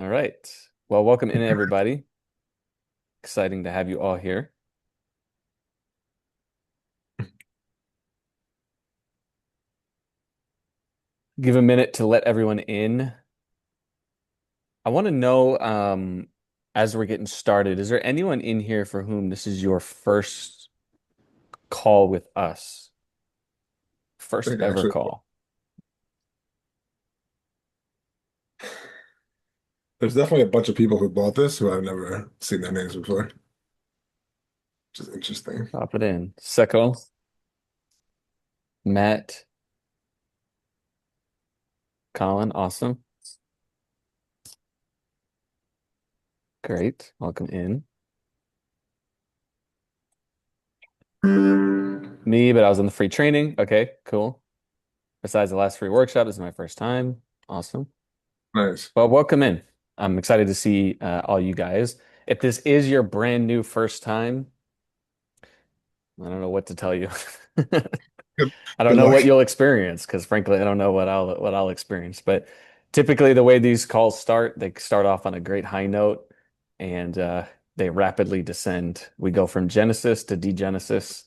All right. Well, welcome in, everybody. Exciting to have you all here. Give a minute to let everyone in. I want to know, as we're getting started, is there anyone in here for whom this is your first call with us? I First think ever actually call. there's definitely a bunch of people who bought this who I've never seen their names before, which is interesting. Pop it in. Seko, Matt, Colin, awesome. Great. Welcome in. Me, but I was in the free training. Okay, cool. Besides the last free workshop, this is my first time. Awesome. Nice. Well, welcome in. I'm excited to see all you guys. If this is your brand new first time, I don't know what to tell you. Good, I don't good know luck. what you'll experience because frankly, I don't know what I'll experience. But typically the way these calls start, they start off on a great high note and they rapidly descend. We go from Genesis to degenesis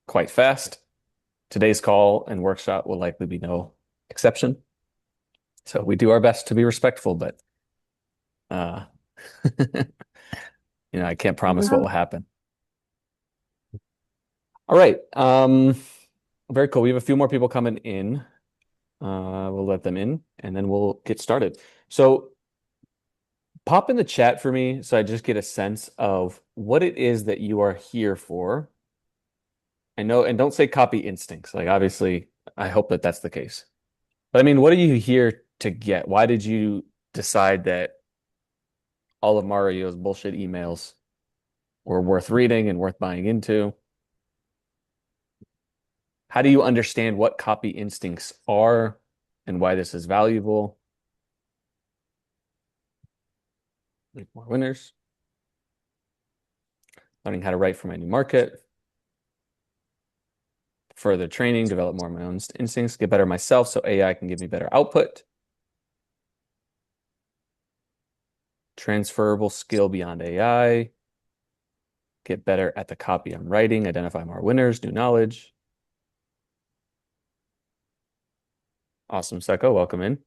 quite fast. Today's call and workshop will likely be no exception. So we do our best to be respectful, but uh I can't promise what will happen. All right. Very cool. We have a few more people coming in. We'll let them in and then we'll get started. So pop in the chat for me so I just get a sense of what it is that you are here for. I know, and don't say copy instincts. Like obviously, I hope that that's the case. But I mean, what are you here to get? Why did you decide that all of Mario's bullshit emails were worth reading and worth buying into? How do you understand what copy instincts are and why this is valuable? Make more winners. Learning how to write for my new market. Further training, develop more of my own instincts, get better myself so AI can give me better output. Transferable skill beyond AI. Get better at the copy I'm writing, identify more winners, new knowledge. Awesome, Seko. Welcome in.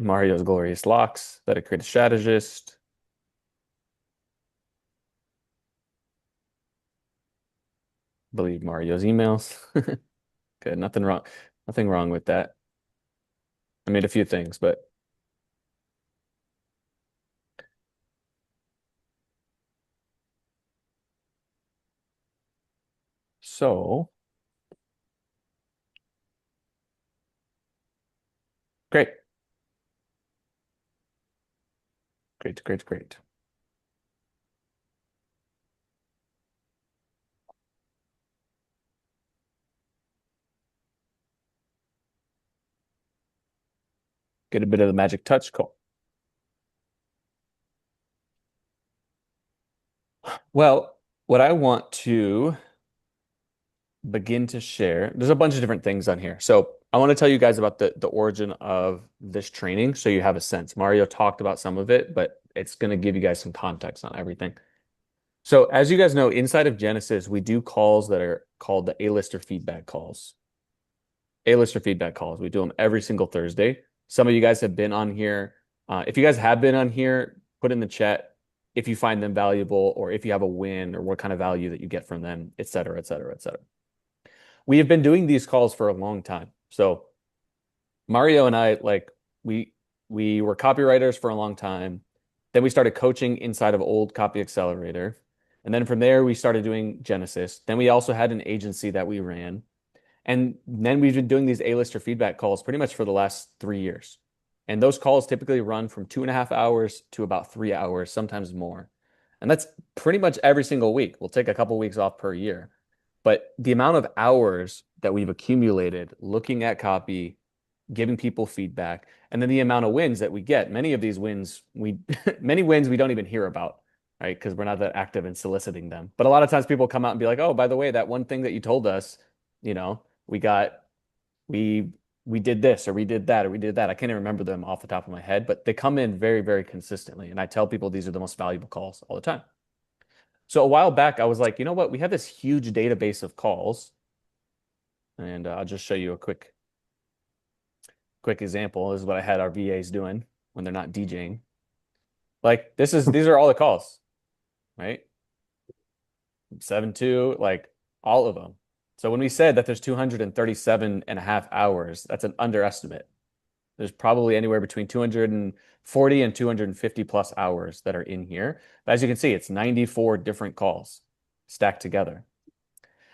Mario's Glorious Locks, that a creative strategist. Believe Mario's emails. Good, nothing wrong. Nothing wrong with that. I made a few things, but so great. Great, great, great. Get a bit of the magic touch. Cool. Well, what I want to begin to share, there's a bunch of different things on here. So I want to tell you guys about the origin of this training so you have a sense. Mario talked about some of it, but it's going to give you guys some context on everything. So as you guys know, inside of Genesis, we do calls that are called the A-lister feedback calls. A-lister feedback calls. We do them every single Thursday. Some of you guys have been on here. If you guys have been on here, put in the chat if you find them valuable or if you have a win or what kind of value that you get from them, et cetera, et cetera, et cetera. We have been doing these calls for a long time. So Mario and I, like, we were copywriters for a long time. Then we started coaching inside of Old Copy Accelerator. And then from there, we started doing Genesis. Then we also had an agency that we ran. And then we've been doing these A-lister feedback calls pretty much for the last 3 years. And those calls typically run from 2.5 hours to about 3 hours, sometimes more. And that's pretty much every single week. We'll take a couple of weeks off per year. But the amount of hours that we've accumulated looking at copy, giving people feedback, and then the amount of wins that we get, many of these wins, many wins we don't even hear about, right? Because we're not that active in soliciting them. But a lot of times people come out and be like, oh, by the way, that one thing that you told us, you know, we got we we did this or we did that or we did that. I can't even remember them off the top of my head, but they come in very, very consistently. And I tell people these are the most valuable calls all the time. So a while back, I was like, you know what? We have this huge database of calls, and I'll just show you a quick example. This is what I had our VAs doing when they're not DJing. Like these are all the calls, right? 7-2, like all of them. So when we said that there's 237 and a half hours, that's an underestimate. There's probably anywhere between 240 and 250 plus hours that are in here. But as you can see, it's 94 different calls stacked together.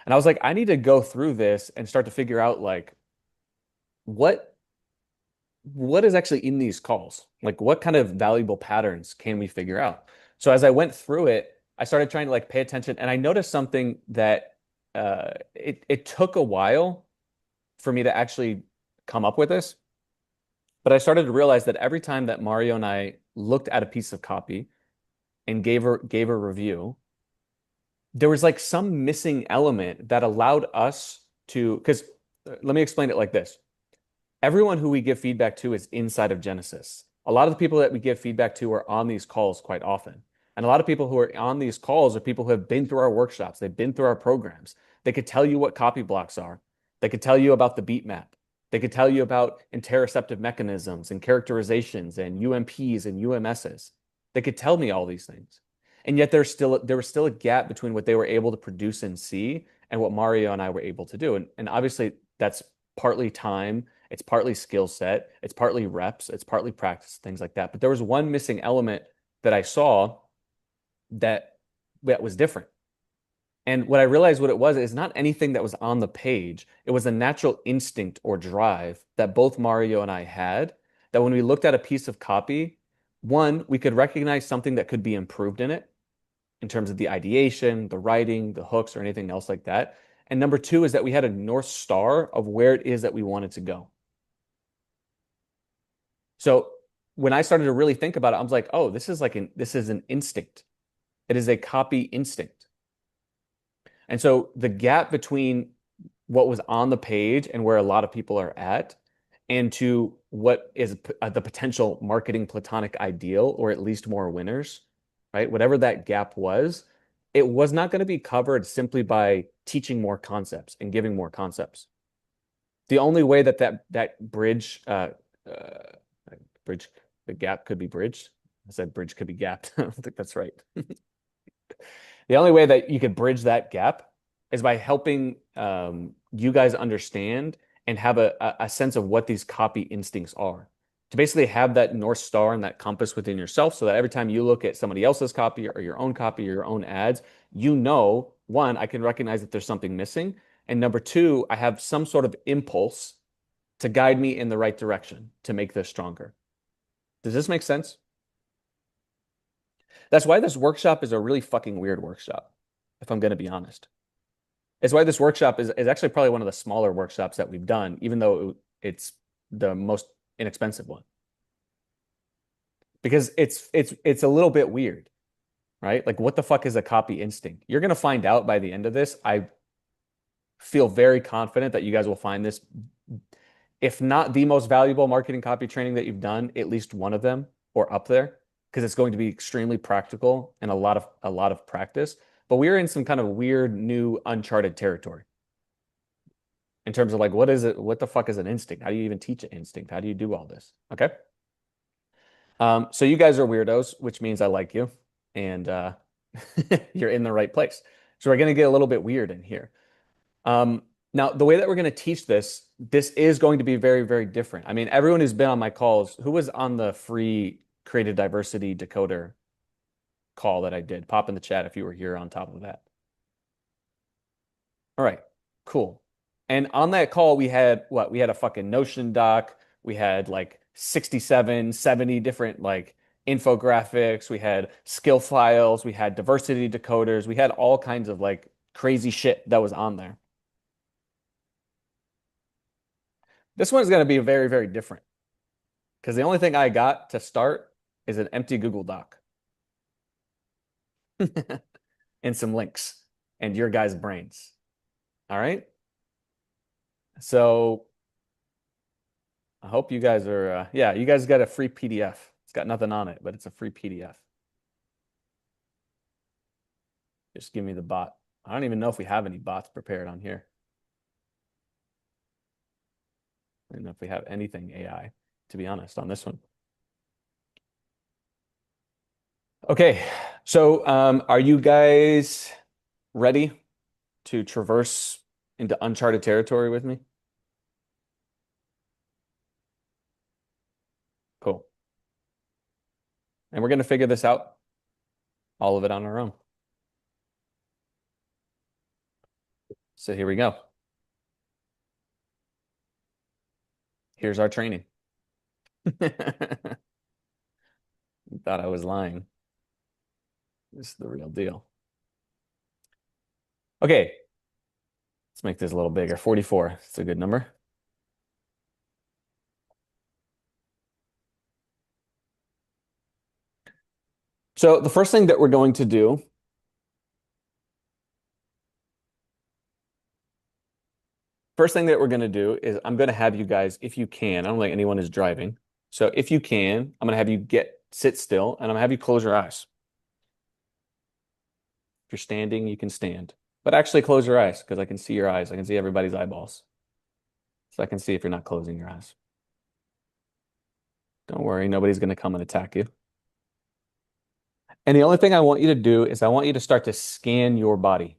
And I was like, I need to go through this and start to figure out like what what is actually in these calls? Like what kind of valuable patterns can we figure out? So as I went through it, I started trying to like pay attention and I noticed something that it took a while for me to actually come up with this. But I started to realize that every time that Mario and I looked at a piece of copy and gave a review, there was like some missing element that allowed us to, because let me explain it like this. Everyone who we give feedback to is inside of Genesis. A lot of the people that we give feedback to are on these calls quite often. And a lot of people who are on these calls are people who have been through our workshops, they've been through our programs. They could tell you what copy blocks are. They could tell you about the beat map. They could tell you about interoceptive mechanisms and characterizations and UMPs and UMSs. They could tell me all these things. And yet there was still a gap between what they were able to produce and see and what Mario and I were able to do. And obviously that's partly time, it's partly skill set, it's partly reps, it's partly practice, things like that. But there was one missing element that I saw that was different. And what I realized what it was is not anything that was on the page. It was a natural instinct or drive that both Mario and I had that when we looked at a piece of copy, one, we could recognize something that could be improved in it in terms of the ideation, the writing, the hooks, or anything else like that. And number two is that we had a North Star of where it is that we wanted to go. So when I started to really think about it, I was like, oh, this is an instinct. It is a copy instinct. And so the gap between what was on the page and where a lot of people are at, and to what is the potential marketing platonic ideal, or at least more winners, right? Whatever that gap was, it was not going to be covered simply by teaching more concepts and giving more concepts. The only way that bridge, the gap could be bridged. I said bridge could be gapped. I don't think that's right. The only way that you could bridge that gap is by helping you guys understand and have a sense of what these copy instincts are. To basically have that North Star and that compass within yourself so that every time you look at somebody else's copy or your own copy or your own ads, you know, one, I can recognize that there's something missing. And number two, I have some sort of impulse to guide me in the right direction to make this stronger. Does this make sense? That's why this workshop is a really fucking weird workshop, if I'm going to be honest. It's why this workshop is actually probably one of the smaller workshops that we've done, even though it's the most inexpensive one. Because it's a little bit weird, right? Like what the fuck is a copy instinct? You're going to find out by the end of this. I feel very confident that you guys will find this, if not the most valuable marketing copy training that you've done, at least one of them or up there, because it's going to be extremely practical and a lot of practice. But we're in some kind of weird, new, uncharted territory in terms of like, what is it? What the fuck is an instinct? How do you even teach an instinct? How do you do all this? Okay. So you guys are weirdos, which means I like you, and you're in the right place. So we're gonna get a little bit weird in here. Now, the way that we're going to teach this is going to be very, very different. I mean, everyone who's been on my calls, who was on the free creative diversity decoder call that I did, pop in the chat if you were here on top of that. All right, cool. And on that call, we had what? We had a fucking Notion doc. We had like 67, 70 different like infographics. We had skill files. We had diversity decoders. We had all kinds of like crazy shit that was on there. This one's going to be very, very different because the only thing I got to start is an empty Google Doc and some links and your guys' brains. All right. So I hope you guys are, yeah, you guys got a free PDF. It's got nothing on it, but it's a free PDF. Just give me the bot. I don't even know if we have any bots prepared on here. I don't know if we have anything AI, to be honest, on this one. Okay, so are you guys ready to traverse into uncharted territory with me? Cool. And we're going to figure this out, all of it on our own. So here we go. Here's our training. Thought I was lying. This is the real deal. Okay, let's make this a little bigger. 44. It's a good number. So the first thing that we're going to do, is I'm going to have you guys, if you can, I don't think anyone is driving. So if you can, I'm going to have you sit still and I'm going to have you close your eyes. If you're standing, you can stand. But actually close your eyes because I can see your eyes. I can see everybody's eyeballs. So I can see if you're not closing your eyes. Don't worry, nobody's going to come and attack you. And the only thing I want you to do is I want you to start to scan your body.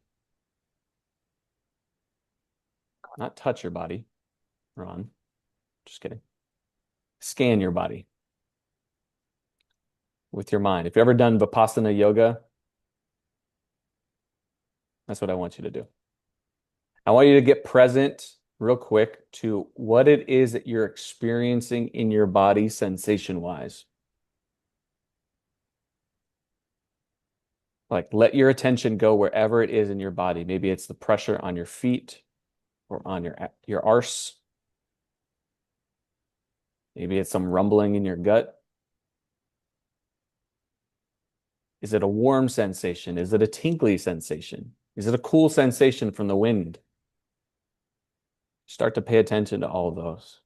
Not touch your body, Ron. Just kidding. Scan your body with your mind. If you've ever done Vipassana yoga, that's what I want you to do. I want you to get present real quick to what it is that you're experiencing in your body sensation-wise. Like let your attention go wherever it is in your body. Maybe it's the pressure on your feet or on your arse. Maybe it's some rumbling in your gut. Is it a warm sensation? Is it a tingly sensation? Is it a cool sensation from the wind? Start to pay attention to all of those.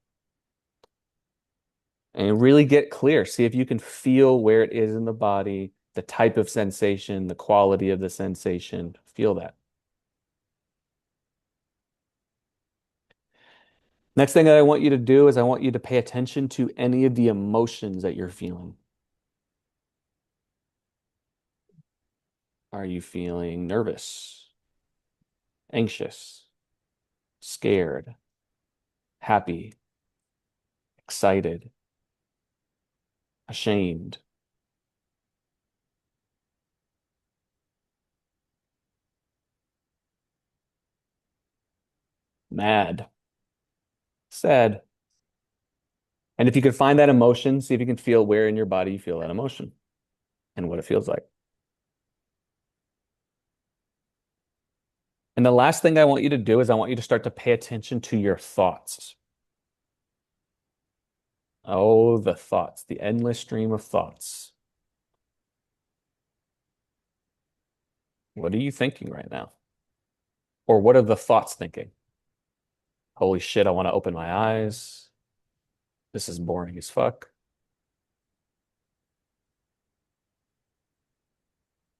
And really get clear. See if you can feel where it is in the body, the type of sensation, the quality of the sensation. Feel that. Next thing that I want you to do is I want you to pay attention to any of the emotions that you're feeling. Are you feeling nervous, anxious, scared, happy, excited, ashamed? Mad, sad. And if you can find that emotion, see if you can feel where in your body you feel that emotion and what it feels like. And the last thing I want you to do is I want you to start to pay attention to your thoughts. Oh, the thoughts, the endless stream of thoughts. What are you thinking right now? Or what are the thoughts thinking? Holy shit, I want to open my eyes. This is boring as fuck.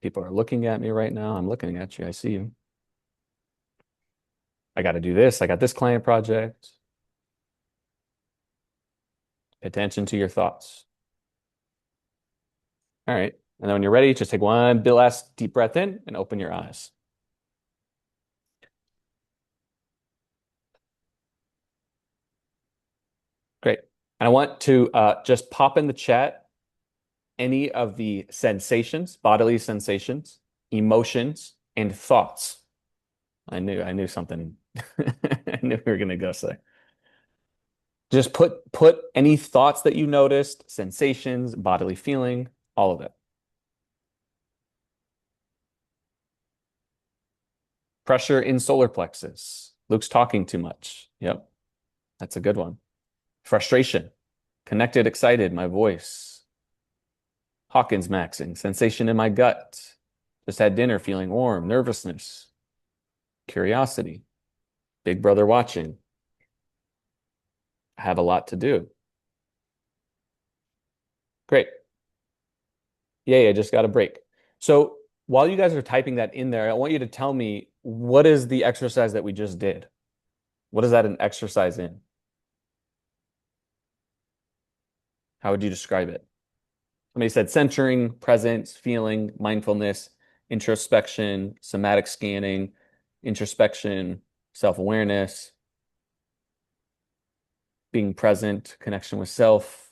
People are looking at me right now. I'm looking at you. I see you. I got to do this. I got this client project. Pay attention to your thoughts. All right. And then when you're ready, just take one last deep breath in and open your eyes. Great. And I want to just pop in the chat any of the sensations, bodily sensations, emotions, and thoughts. I knew something. I knew we were gonna go say. Just put any thoughts that you noticed, sensations, bodily feeling, all of it. Pressure in solar plexus. Luke's talking too much. Yep, that's a good one. Frustration, connected, excited, my voice. Hawkins maxing, sensation in my gut. Just had dinner, feeling warm, nervousness, curiosity, Big Brother watching. have a lot to do. Great. Yeah, just got a break. So while you guys are typing that in there, I want you to tell me what is the exercise that we just did? What is that an exercise in? How would you describe it? Somebody said centering, presence, feeling, mindfulness, introspection, somatic scanning, introspection, self-awareness, being present, connection with self,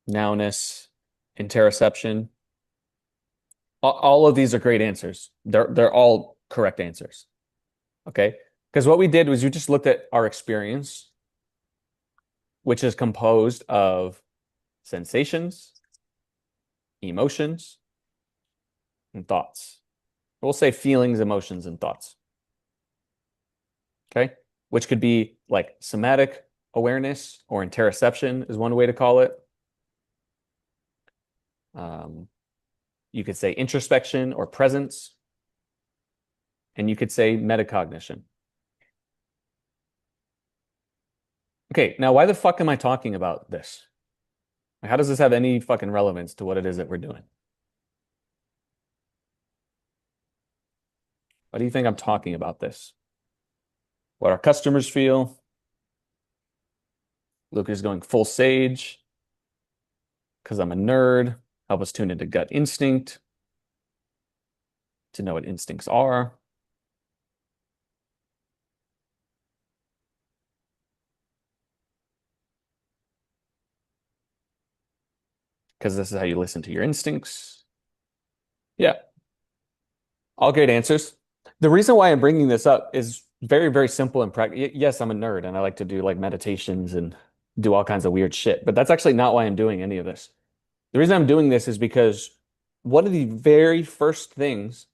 nowness, interoception. All of these are great answers. They're all correct answers. Okay? Because what we did was you just looked at our experience, which is composed of sensations, emotions, and thoughts. We'll say feelings, emotions, and thoughts. Okay? Which could be like somatic awareness or interoception is one way to call it. Um, you could say introspection or presence, and you could say metacognition. Okay, now why the fuck am I talking about this? How does this have any fucking relevance to what it is that we're doing? Why do you think I'm talking about this? What our customers feel? Luke is going full sage because I'm a nerd. Help us tune into gut instinct to know what instincts are. Because this is how you listen to your instincts. Yeah, all great answers. The reason why I'm bringing this up is very, very simple and practical. Yes, I'm a nerd and I like to do like meditations and do all kinds of weird shit, but that's actually not why I'm doing any of this. The reason I'm doing this is because one of the very first things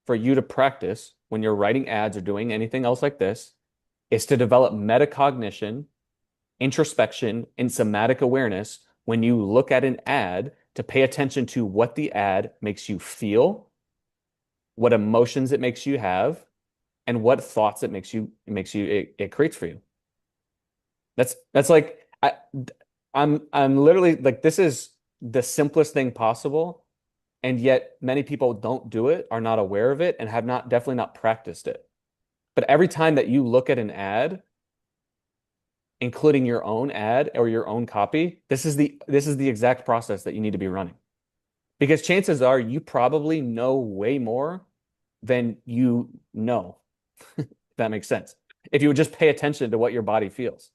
for you to practice when you're writing ads or doing anything else like this is to develop metacognition, introspection, and somatic awareness when you look at an ad to pay attention to what the ad makes you feel, what emotions it makes you have, and what thoughts it creates for you. That's like I'm literally like this is the simplest thing possible, and yet many people don't do it, are not aware of it, and have not definitely not practiced it. But every time that you look at an ad, including your own ad or your own copy, this is the exact process that you need to be running. Because chances are you probably know way more than you know, if that makes sense. If you would just pay attention to what your body feels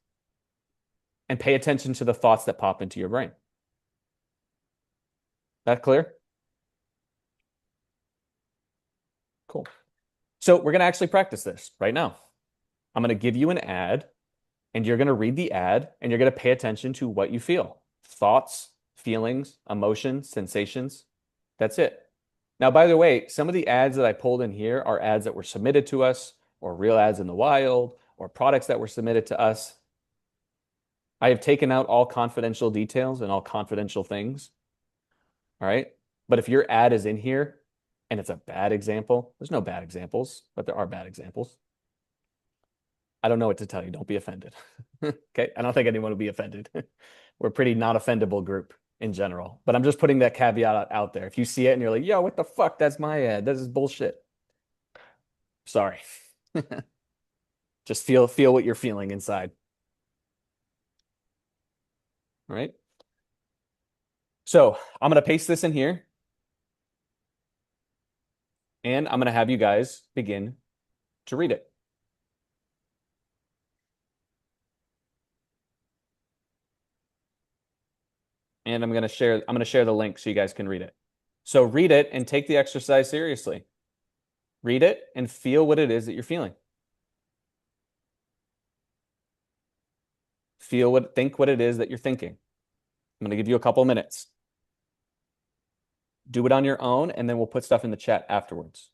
and pay attention to the thoughts that pop into your brain. That clear? Cool. So we're going to actually practice this right now. I'm going to give you an ad and you're going to read the ad and you're going to pay attention to what you feel. Thoughts, feelings, emotions, sensations. That's it. Now, by the way, some of the ads that I pulled in here are ads that were submitted to us or real ads in the wild or products that were submitted to us. I have taken out all confidential details and all confidential things. All right. But if your ad is in here and it's a bad example, there's no bad examples, but there are bad examples. I don't know what to tell you. Don't be offended. Okay. I don't think anyone will be offended. We're a pretty not offendable group in general, but I'm just putting that caveat out there. If you see it and you're like, yo, what the fuck? That's my ad. This is bullshit. Sorry. Just feel what you're feeling inside. All right. So I'm going to paste this in here and I'm going to have you guys begin to read it. And I'm going to share the link so you guys can read it. So read it and take the exercise seriously. Read it and feel what it is that you're feeling. Think what it is that you're thinking. I'm going to give you a couple minutes. Do it on your own, and then we'll put stuff in the chat afterwards.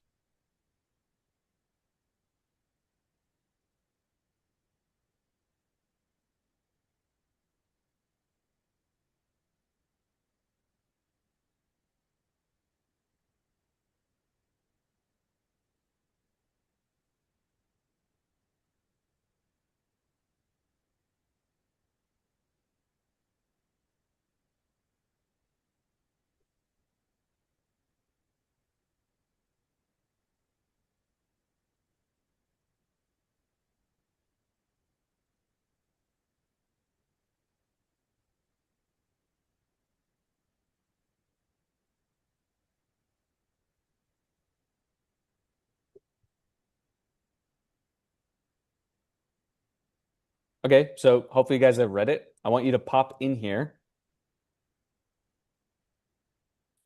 Okay, so hopefully you guys have read it. I want you to pop in here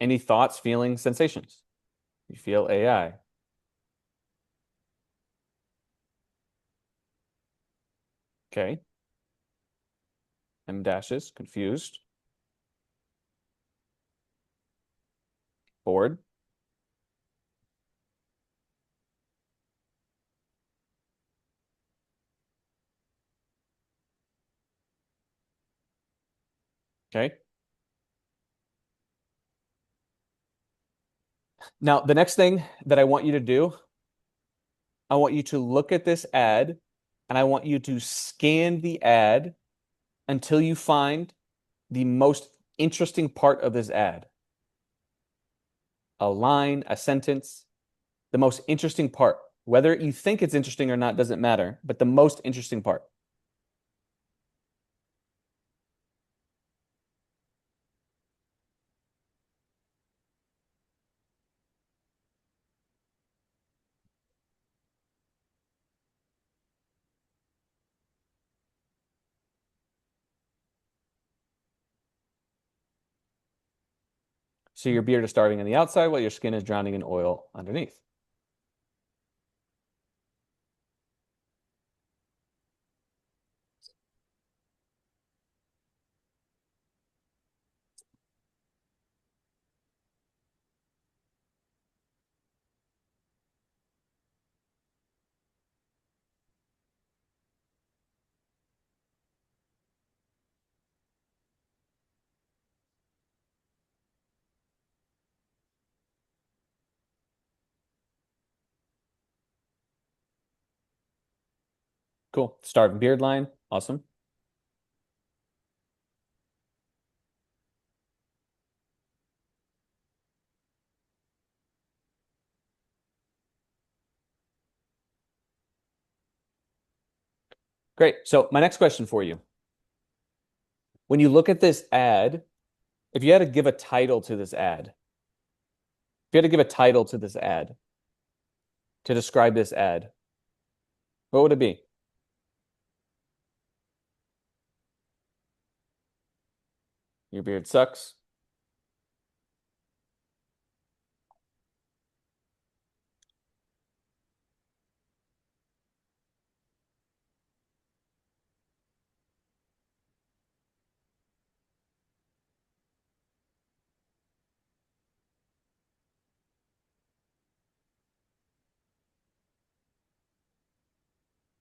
any thoughts, feelings, sensations. You feel AI. Okay. M dashes, confused, bored. Okay. Now, the next thing that I want you to do, I want you to look at this ad and I want you to scan the ad until you find the most interesting part of this ad. A line, a sentence, the most interesting part. Whether you think it's interesting or not doesn't matter, but the most interesting part. So your beard is starving on the outside while your skin is drowning in oil underneath. Cool. Starving beard line. Awesome. Great. So my next question for you. When you look at this ad, if you had to give a title to this ad, if you had to give a title to this ad to describe this ad, what would it be? Your beard sucks.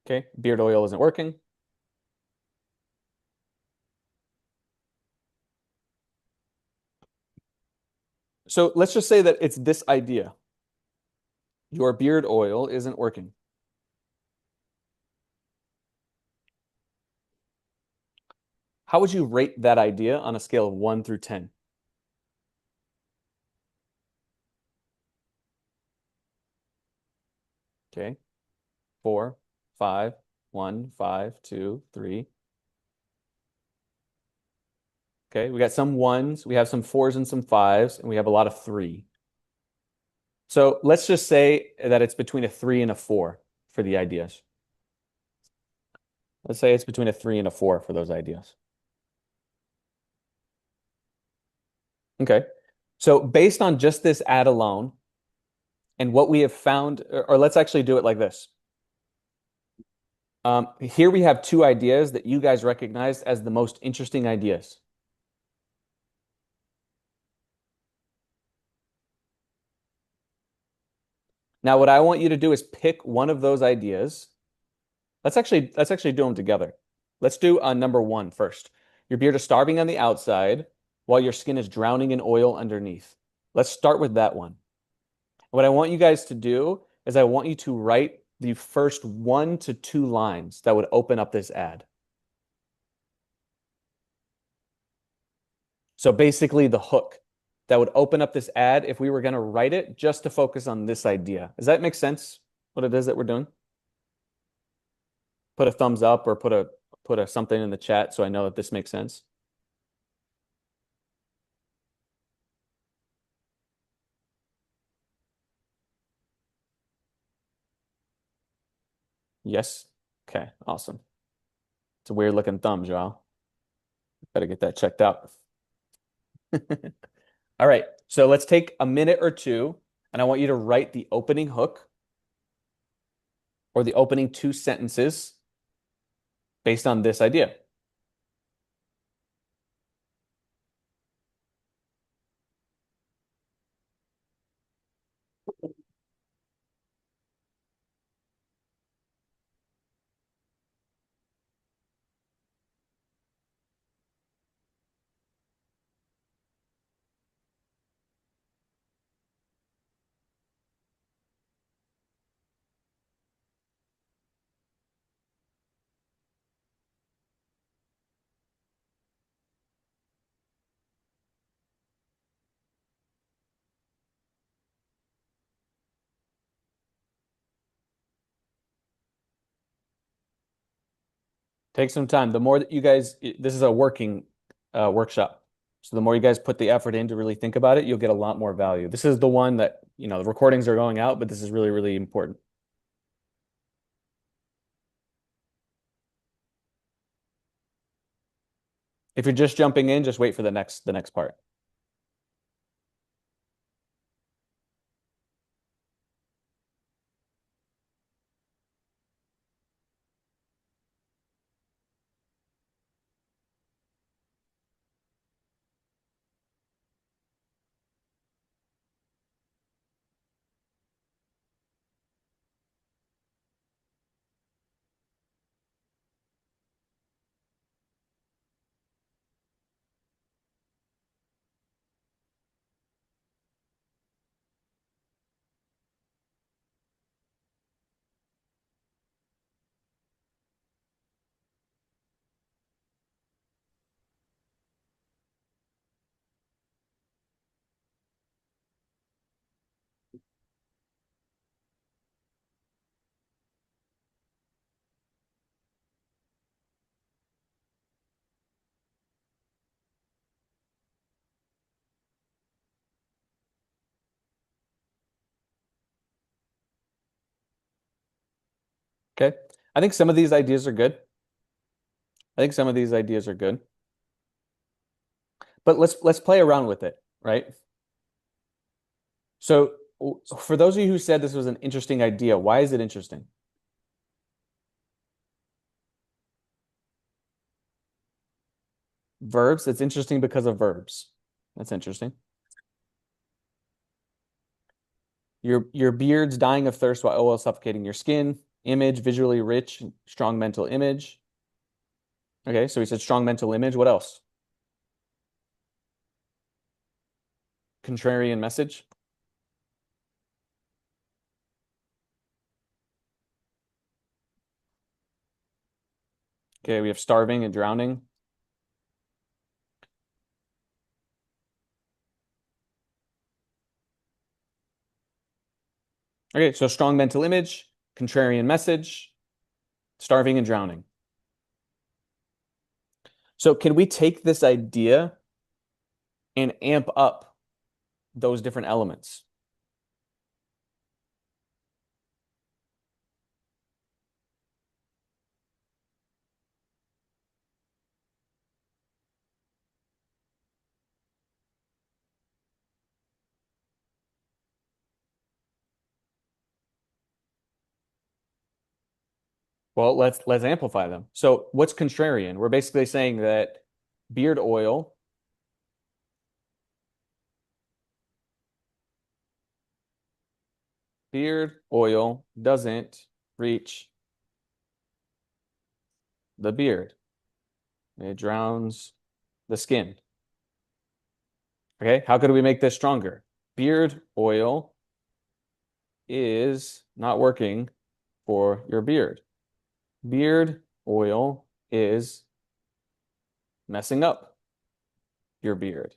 Okay. Beard oil isn't working. So let's just say that it's this idea. Your beard oil isn't working. How would you rate that idea on a scale of 1 through 10? Okay. 4, 5, 1, 5, 2, 3. Okay. We got some ones, we have some fours and some fives, and we have a lot of three. So let's just say that it's between a 3 and a 4 for the ideas. Let's say it's between a 3 and a 4 for those ideas. Okay. So based on just this ad alone and what we have found, or let's actually do it like this. Here we have two ideas that you guys recognized as the most interesting ideas. Now, what I want you to do is pick one of those ideas. Let's actually do them together. Let's do number one first. Your beard is starving on the outside while your skin is drowning in oil underneath. Let's start with that one. What I want you guys to do is I want you to write the first 1 to 2 lines that would open up this ad. So basically the hook that would open up this ad if we were going to write it just to focus on this idea. Does that make sense? What it is that we're doing? Put a thumbs up or put a something in the chat so I know that this makes sense. Yes. Okay, awesome. It's a weird looking thumb, Joao. Better get that checked out. All right, so let's take a minute or two, and I want you to write the opening hook or the opening two sentences based on this idea. Take some time. The more that you guys, this is a working workshop. So the more you guys put the effort in to really think about it, you'll get a lot more value. This is the one that, the recordings are going out, but this is really, really important. If you're just jumping in, just wait for the next part. Okay. I think some of these ideas are good. I think some of these ideas are good. But let's play around with it, right? So for those of you who said this was an interesting idea, why is it interesting? Verbs, it's interesting because of verbs. That's interesting. Your beard's dying of thirst while oil suffocating your skin. Image, visually rich, strong mental image. Okay, so we said strong mental image. What else? Contrarian message. Okay, we have starving and drowning. Okay, so strong mental image, contrarian message, starving and drowning. So can we take this idea and amp up those different elements? Well, let's amplify them. So what's contrarian? We're basically saying that beard oil doesn't reach the beard. It drowns the skin. Okay, how could we make this stronger? Beard oil is not working for your beard. Beard oil is messing up your beard.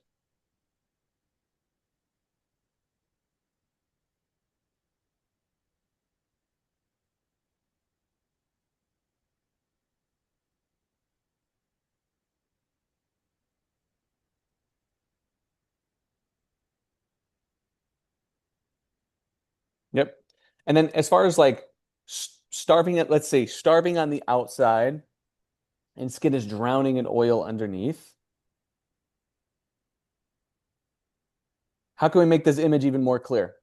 Yep. And then as far as like starving at, let's say starving on the outside and skin is drowning in oil underneath. How can we make this image even more clear?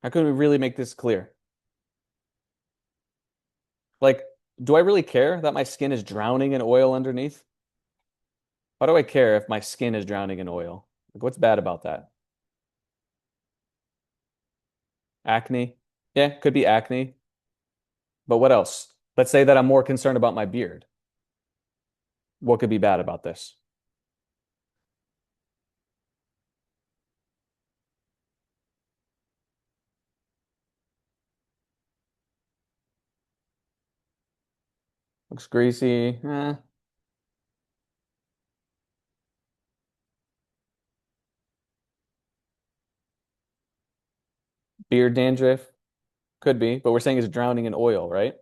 How can we really make this clear? Like, do I really care that my skin is drowning in oil underneath? Why do I care if my skin is drowning in oil? Like, what's bad about that? Acne? Yeah, could be acne. But what else? Let's say that I'm more concerned about my beard. What could be bad about this? Looks greasy. Beard dandruff? Could be, but we're saying it's drowning in oil, right?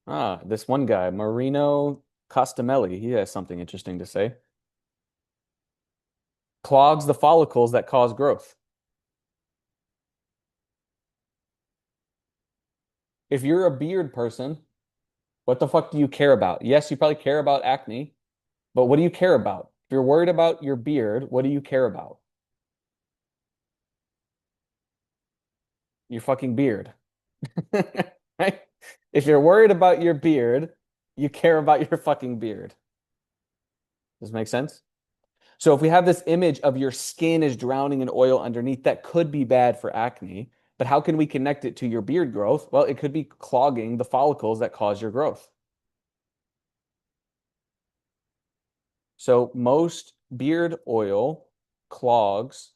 Ah, this one guy, Marino Costamelli, he has something interesting to say. Clogs the follicles that cause growth. If you're a beard person, what the fuck do you care about? Yes, you probably care about acne, but what do you care about? If you're worried about your beard, what do you care about? Your fucking beard. Right? If you're worried about your beard, you care about your fucking beard. Does this make sense? So if we have this image of your skin is drowning in oil underneath, that could be bad for acne. But how can we connect it to your beard growth? Well, it could be clogging the follicles that cause your growth. So most beard oil clogs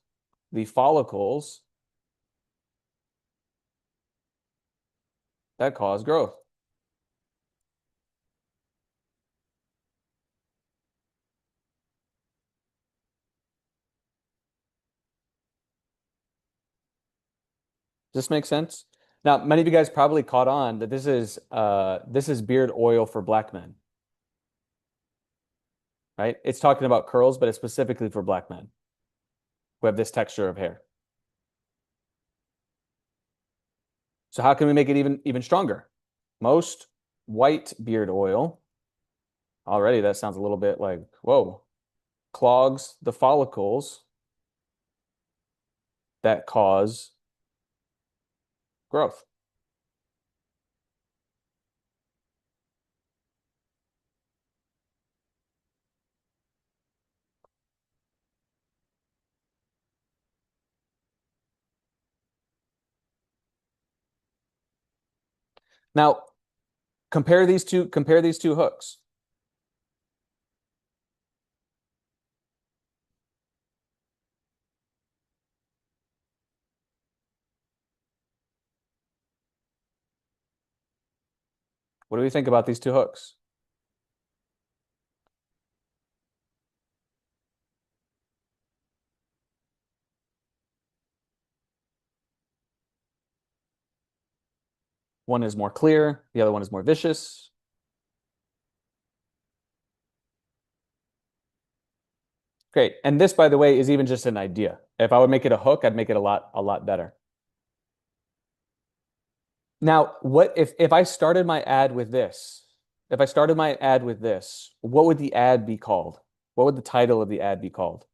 the follicles that cause growth. Does this make sense? Now, many of you guys probably caught on that this is beard oil for black men, right? It's talking about curls, but it's specifically for black men who have this texture of hair. So how can we make it even stronger? Most white beard oil, already that sounds a little bit like, whoa, clogs the follicles that cause growth. Now, compare these two hooks. What do we think about these two hooks? One is more clear, the other one is more vicious. Great. And this, by the way, is even just an idea. If I would make it a hook, I'd make it a lot better. Now, what if I started my ad with this? If I started my ad with this, what would the ad be called? What would the title of the ad be called?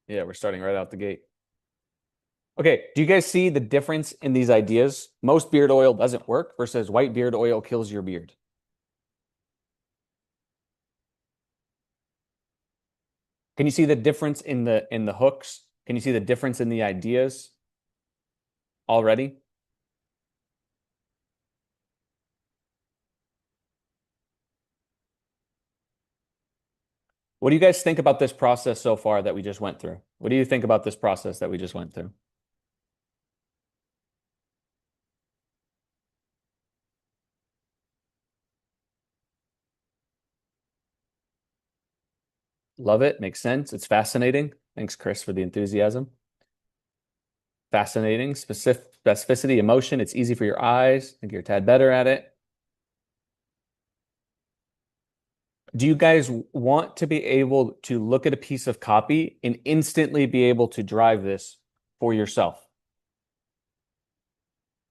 Yeah, we're starting right out the gate. Okay, do you guys see the difference in these ideas? Most beard oil doesn't work versus white beard oil kills your beard. Can you see the difference in the hooks? Can you see the difference in the ideas already? What do you guys think about this process so far that we just went through? What do you think about this process that we just went through? Love it. Makes sense. It's fascinating. Thanks, Chris, for the enthusiasm. Fascinating. Specificity, emotion. It's easy for your eyes. I think you're a tad better at it. Do you guys want to be able to look at a piece of copy and instantly be able to drive this for yourself?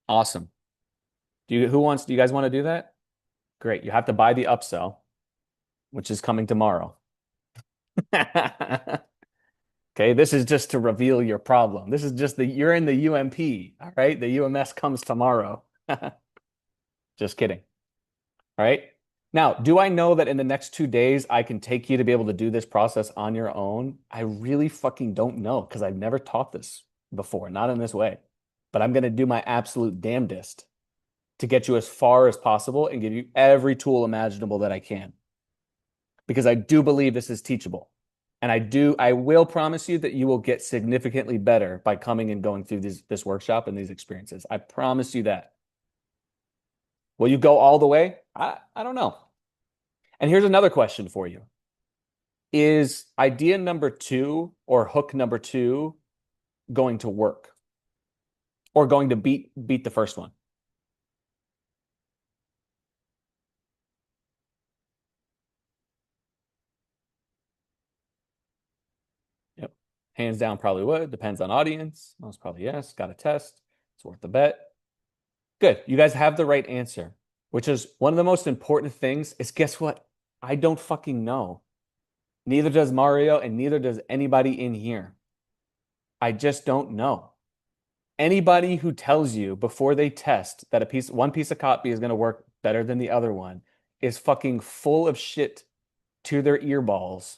Awesome. Do you guys want to do that? Great. You have to buy the upsell, which is coming tomorrow. Okay, this is just to reveal your problem. This is just you're in the UMP, all right? The UMS comes tomorrow. Just kidding. All right. Now, do I know that in the next 2 days I can take you to be able to do this process on your own? I really fucking don't know because I've never taught this before, not in this way. But I'm going to do my absolute damnedest to get you as far as possible and give you every tool imaginable that I can. Because I do believe this is teachable. And I will promise you that you will get significantly better by coming and going through this workshop and these experiences. I promise you that. Will you go all the way? I don't know. And here's another question for you. Is idea number 2 or hook number 2 going to work or going to beat the first one? Yep. Hands down, probably would. Depends on audience. Most probably yes. Got a test. It's worth the bet. Good. You guys have the right answer, which is one of the most important things is guess what? I don't fucking know. Neither does Mario, and neither does anybody in here. I just don't know. Anybody who tells you before they test that one piece of copy is going to work better than the other one is fucking full of shit to their earballs,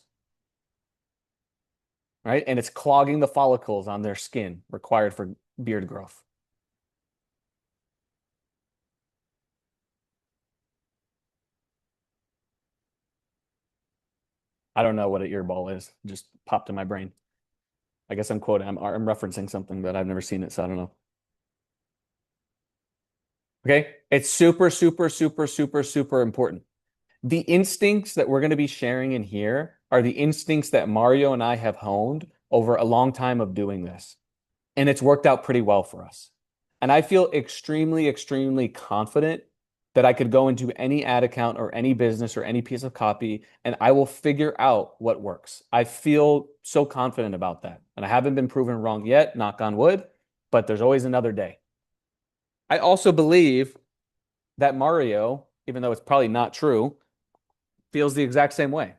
right? And it's clogging the follicles on their skin required for beard growth. I don't know what an earball is. It just popped in my brain. I guess I'm quoting. I'm referencing something, but I've never seen it, so I don't know. Okay, it's super, super, super, super, super important. The instincts that we're going to be sharing in here are the instincts that Mario and I have honed over a long time of doing this. And it's worked out pretty well for us. And I feel extremely, extremely confident that I could go into any ad account or any business or any piece of copy and I will figure out what works. I feel so confident about that. And I haven't been proven wrong yet, knock on wood, but there's always another day. I also believe that Mario, even though it's probably not true, feels the exact same way.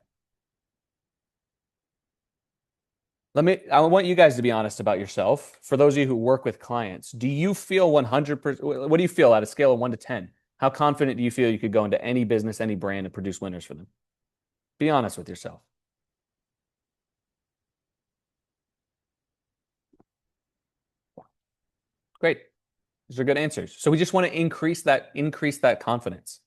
I want you guys to be honest about yourself. For those of you who work with clients, do you feel 100%? What do you feel at a scale of 1 to 10? How confident do you feel you could go into any business, any brand, and produce winners for them? Be honest with yourself. Great. These are good answers. So we just want to increase that confidence.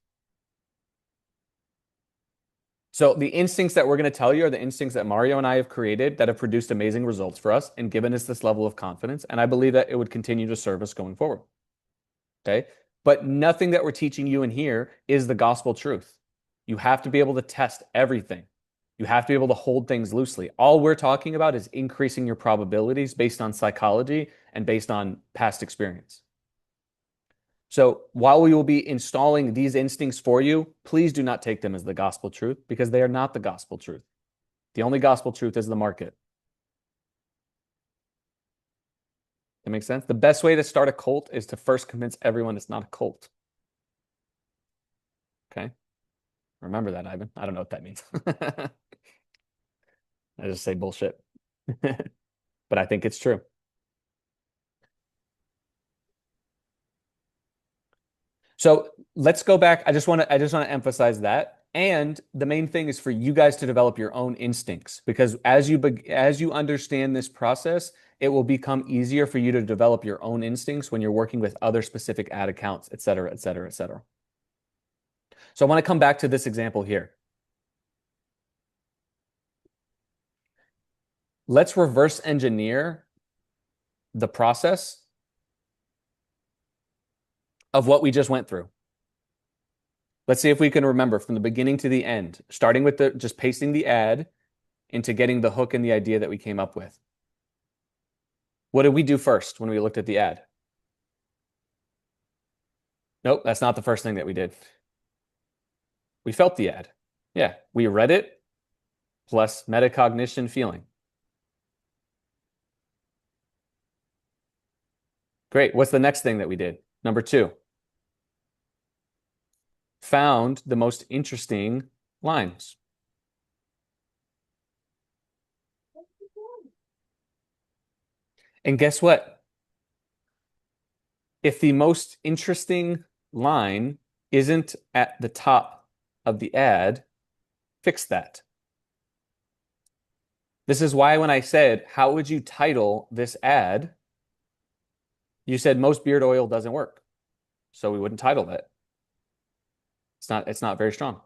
So the instincts that we're going to tell you are the instincts that Mario and I have created that have produced amazing results for us and given us this level of confidence. And I believe that it would continue to serve us going forward. Okay. But nothing that we're teaching you in here is the gospel truth. You have to be able to test everything. You have to be able to hold things loosely. All we're talking about is increasing your probabilities based on psychology and based on past experience. So while we will be installing these instincts for you, please do not take them as the gospel truth because they are not the gospel truth. The only gospel truth is the market. That makes sense? The best way to start a cult is to first convince everyone it's not a cult. Okay? Remember that, Ivan. I don't know what that means. I just say bullshit. But I think it's true. So let's go back. I just want to emphasize that. And the main thing is for you guys to develop your own instincts because as you understand this process, it will become easier for you to develop your own instincts when you're working with other specific ad accounts, et cetera, et cetera, et cetera. So I want to come back to this example here. let's reverse engineer the process of what we just went through. Let's see if we can remember from the beginning to the end, starting with just pasting the ad into getting the hook and the idea that we came up with. What did we do first when we looked at the ad? Nope, that's not the first thing that we did. We felt the ad. Yeah, we read it plus metacognition feeling. Great. What's the next thing that we did? Number 2. Found the most interesting lines. And guess what? If the most interesting line isn't at the top of the ad, fix that. This is why when I said, how would you title this ad? You said most beard oil doesn't work. So we wouldn't title that. It's not very strong.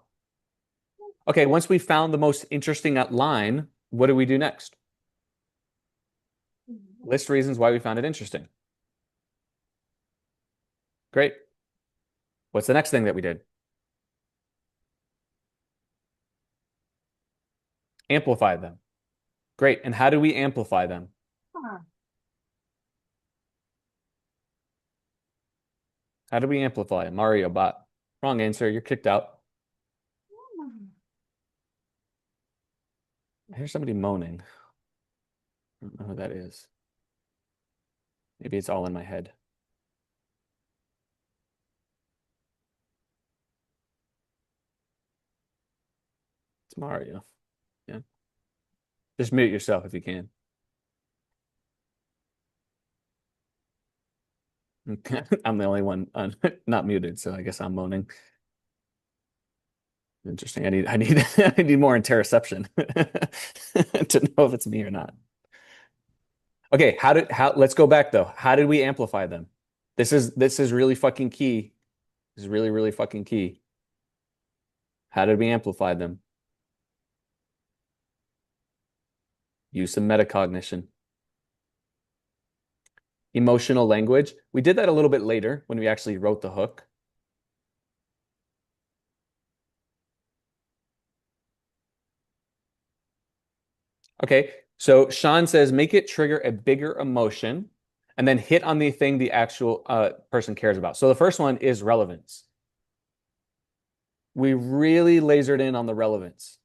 Okay, once we found the most interesting line, what do we do next? List reasons why we found it interesting. Great. What's the next thing that we did? Amplify them. Great. And how do we amplify them? How do we amplify Mario bot? Wrong answer. You're kicked out. I hear somebody moaning. I don't know who that is. Maybe it's all in my head. It's Mario. Yeah. Just mute yourself if you can. I'm the only one not muted, so I guess I'm moaning. Interesting. I need I need more interoception to know if it's me or not. Okay, let's go back though. How did we amplify them? This is really fucking key. This is really, really fucking key. How did we amplify them? Use some metacognition. Emotional language. We did that a little bit later when we actually wrote the hook. Okay, so Sean says make it trigger a bigger emotion and then hit on the thing the actual person cares about. So the first one is relevance. We really lasered in on the relevance,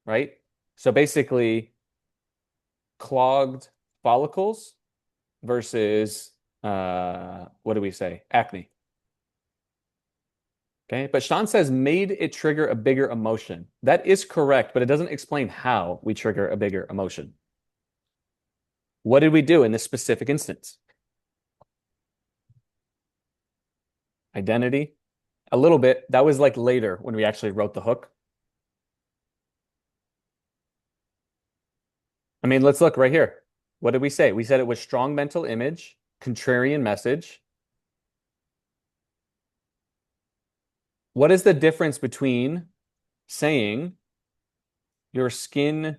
right? So basically, clogged follicles versus what do we say? Acne. Okay, but Sean says made it trigger a bigger emotion. That is correct, but it doesn't explain how we trigger a bigger emotion. What did we do in this specific instance? Identity. A little bit. That was like later when we actually wrote the hook. I mean, let's look right here. What did we say? We said it was strong mental image, contrarian message. What is the difference between saying your skin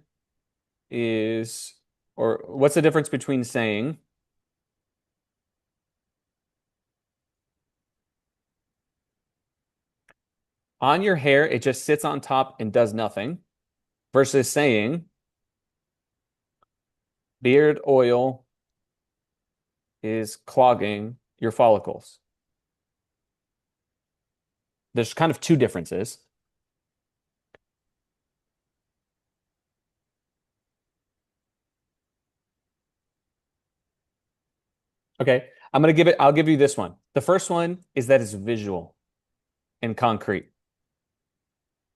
is, or what's the difference between saying on your hair, it just sits on top and does nothing, versus saying beard oil is clogging your follicles? There's kind of two differences. Okay, I'll give you this one. The first one is that it's visual and concrete.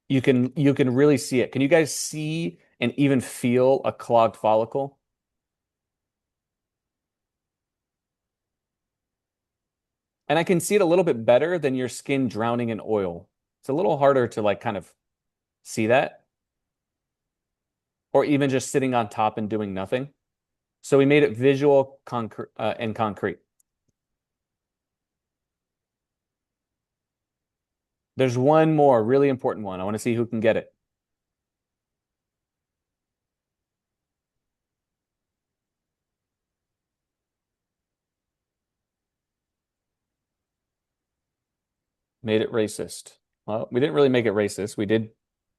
You can really see it. Can you guys see and even feel a clogged follicle? And I can see it a little bit better than your skin drowning in oil. It's a little harder to like kind of see that, or even just sitting on top and doing nothing. So we made it visual, concrete, and concrete. There's one more really important one. I want to see who can get it. Made it racist. Well, we didn't really make it racist. We did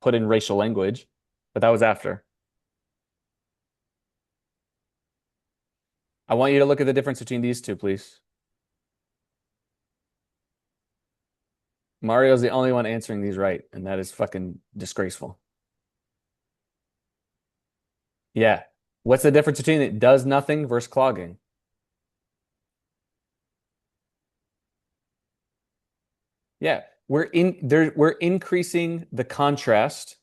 put in racial language, but that was after. I want you to look at the difference between these two, please. Mario's the only one answering these right, and that is fucking disgraceful. Yeah. What's the difference between it does nothing versus clogging? Yeah. We're increasing the contrast.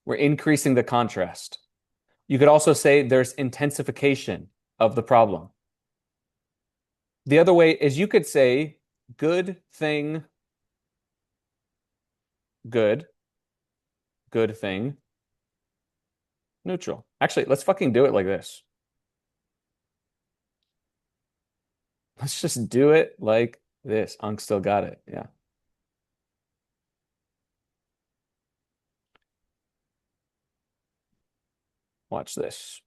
We're increasing the contrast. You could also say there's intensification of the problem. The other way is you could say good thing, good, good thing, neutral. Actually, let's fucking do it like this. Let's just do it like this. Unk still got it. Yeah. Watch this.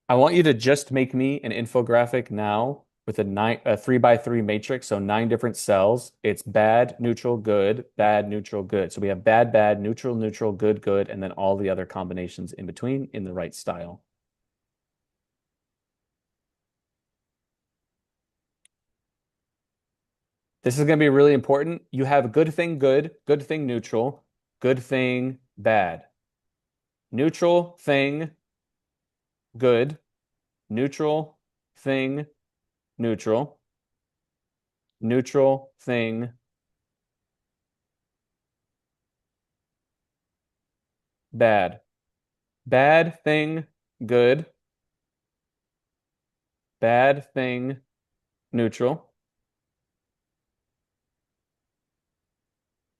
I want you to just make me an infographic now with a 3 by 3 matrix, so 9 different cells. It's bad, neutral, good, bad, neutral, good. So we have bad, bad, neutral, neutral, good, good, and then all the other combinations in between in the right style. This is going to be really important. You have good thing, good thing, neutral, good thing, bad. Neutral thing, good, neutral thing, neutral, neutral thing, bad. Bad thing, good, bad thing, neutral,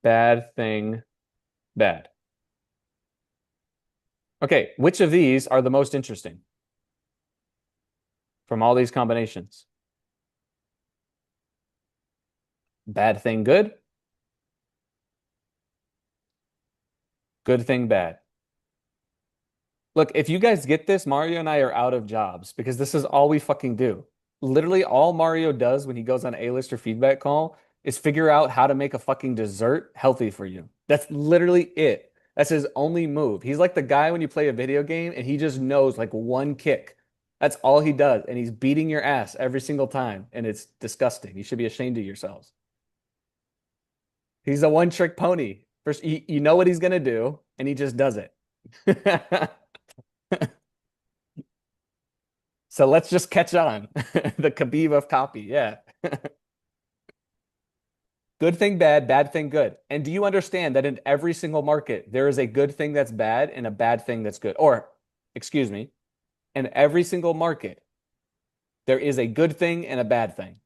bad thing, bad. Okay, which of these are the most interesting from all these combinations? Bad thing, good, good thing, bad. Look, if you guys get this, Mario and I are out of jobs because this is all we fucking do. Literally, all Mario does when he goes on A-lister feedback call is figure out how to make a fucking dessert healthy for you. That's literally it. That's his only move. He's like the guy when you play a video game and he just knows like one kick. That's all he does. And he's beating your ass every single time. And it's disgusting. You should be ashamed of yourselves. He's a one-trick pony. First, you know what he's gonna do, and he just does it. So let's just catch on. The Khabib of copy. Yeah. Good thing bad, bad thing good. And do you understand that in every single market, there is a good thing that's bad and a bad thing that's good? Or, excuse me, in every single market, there is a good thing and a bad thing.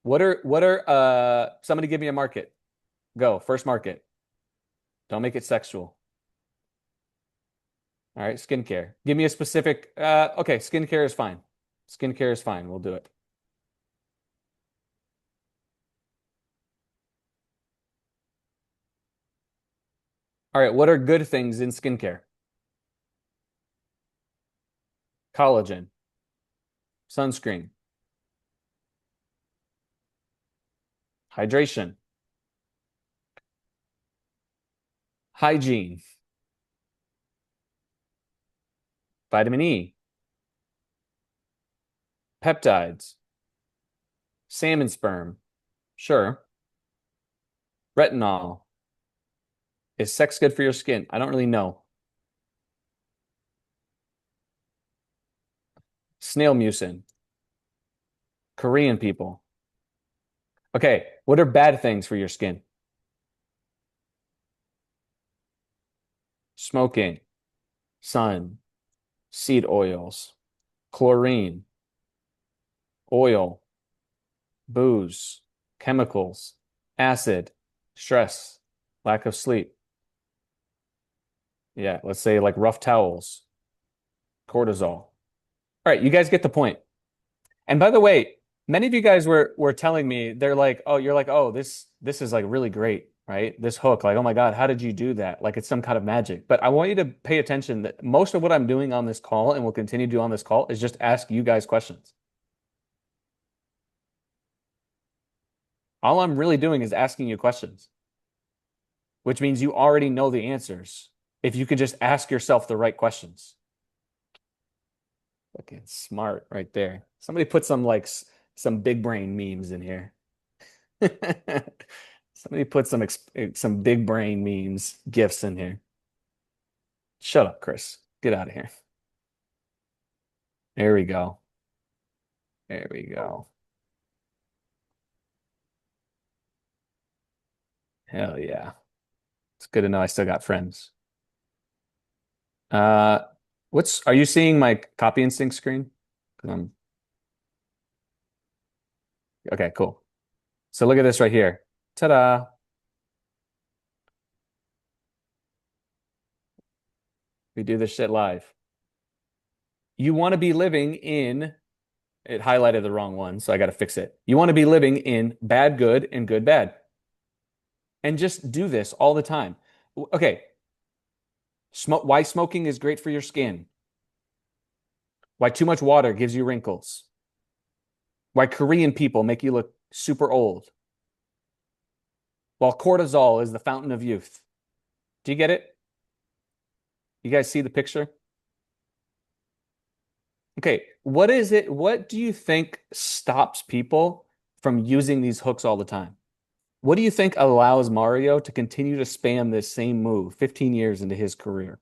What are somebody give me a market. Go, first market. Don't make it sexual. All right, skincare. Give me a specific okay, skincare is fine. Skincare is fine. We'll do it. All right, what are good things in skincare? Collagen, sunscreen, hydration, hygiene, vitamin E, peptides, salmon sperm. Sure. Retinol. Is sex good for your skin? I don't really know. Snail mucin. Korean people. Okay, what are bad things for your skin? Smoking, sun, seed oils, chlorine, oil, booze, chemicals, acid, stress, lack of sleep. Yeah, let's say like rough towels, cortisol. All right, you guys get the point. And by the way, Many of you guys were telling me they're like, oh, you're like, oh, this is like really great, right? This hook, like, oh my God, how did you do that? Like it's some kind of magic. But I want you to pay attention that most of what I'm doing on this call and will continue to do on this call is just ask you guys questions. All I'm really doing is asking you questions, which means you already know the answers if you could just ask yourself the right questions. Fucking smart right there. Somebody put some like some big brain memes in here. Somebody put some big brain memes, gifs in here. Shut up, Chris. Get out of here. There we go. There we go. Hell yeah. It's good to know I still got friends. Uh, are you seeing my copy instinct screen? 'Cause okay, cool. So look at this right here. Ta-da. We do this shit live. You want to be living in, it highlighted the wrong one, so I got to fix it. You want to be living in bad, good, and good, bad. And just do this all the time. Okay. Why smoking is great for your skin. Why too much water gives you wrinkles. Why Korean people make you look super old. While cortisol is the fountain of youth. Do you get it? You guys see the picture? Okay, what is it? What do you think stops people from using these hooks all the time? What do you think allows Mario to continue to spam this same move 15 years into his career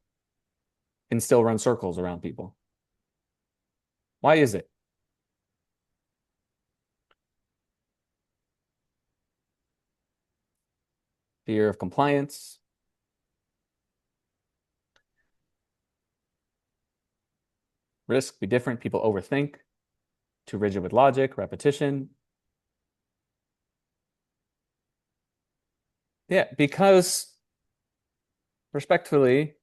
and still run circles around people? Why is it? Fear of compliance. Risk be different. People overthink. Too rigid with logic, repetition. Yeah, because respectfully,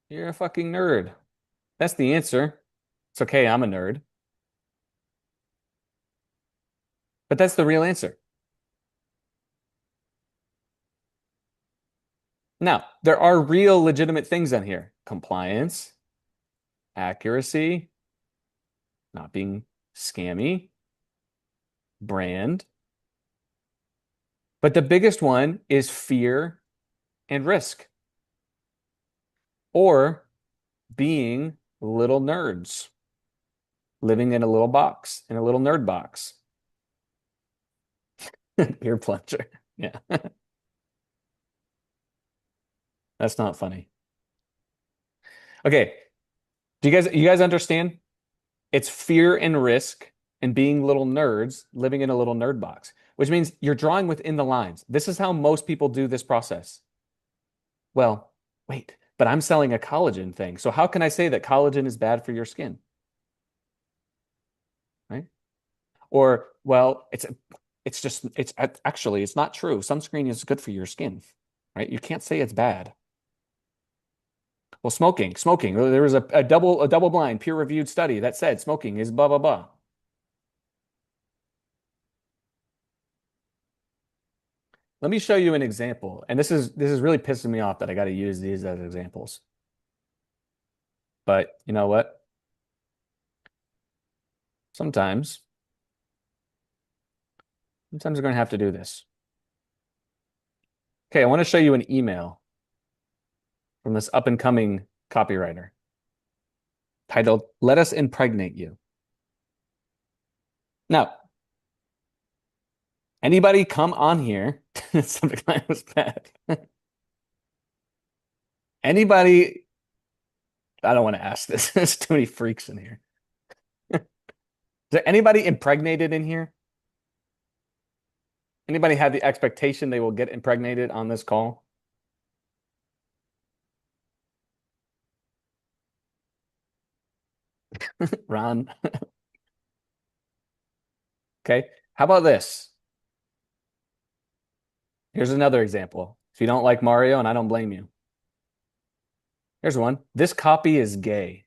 you're a fucking nerd. That's the answer. It's okay, I'm a nerd. But that's the real answer. Now, there are real legitimate things on here. Compliance, accuracy, not being scammy, brand. But the biggest one is fear and risk, or being little nerds, living in a little box, in a little nerd box. Ear plunger. Yeah, that's not funny. Okay, do you guys understand? It's fear and risk and being little nerds living in a little nerd box, which means you're drawing within the lines. This is how most people do this process. Well, wait, but I'm selling a collagen thing. So how can I say that collagen is bad for your skin? Right? Or, well, it's actually it's not true. Sunscreen is good for your skin, right? You can't say it's bad. Well, smoking. There was a double blind peer reviewed study that said smoking is blah blah blah. Let me show you an example. And this is really pissing me off that I got to use these as examples. But you know what? Sometimes, sometimes we're going to have to do this. Okay, I want to show you an email from this up and coming copywriter titled "Let Us Impregnate You." Now, anybody come on here? Something like was bad. Anybody? I don't want to ask this. There's too many freaks in here. Is there anybody impregnated in here? Anybody have the expectation they will get impregnated on this call? Ron. Okay. How about this? Here's another example. If you don't like Mario, and I don't blame you. Here's one. This copy is gay.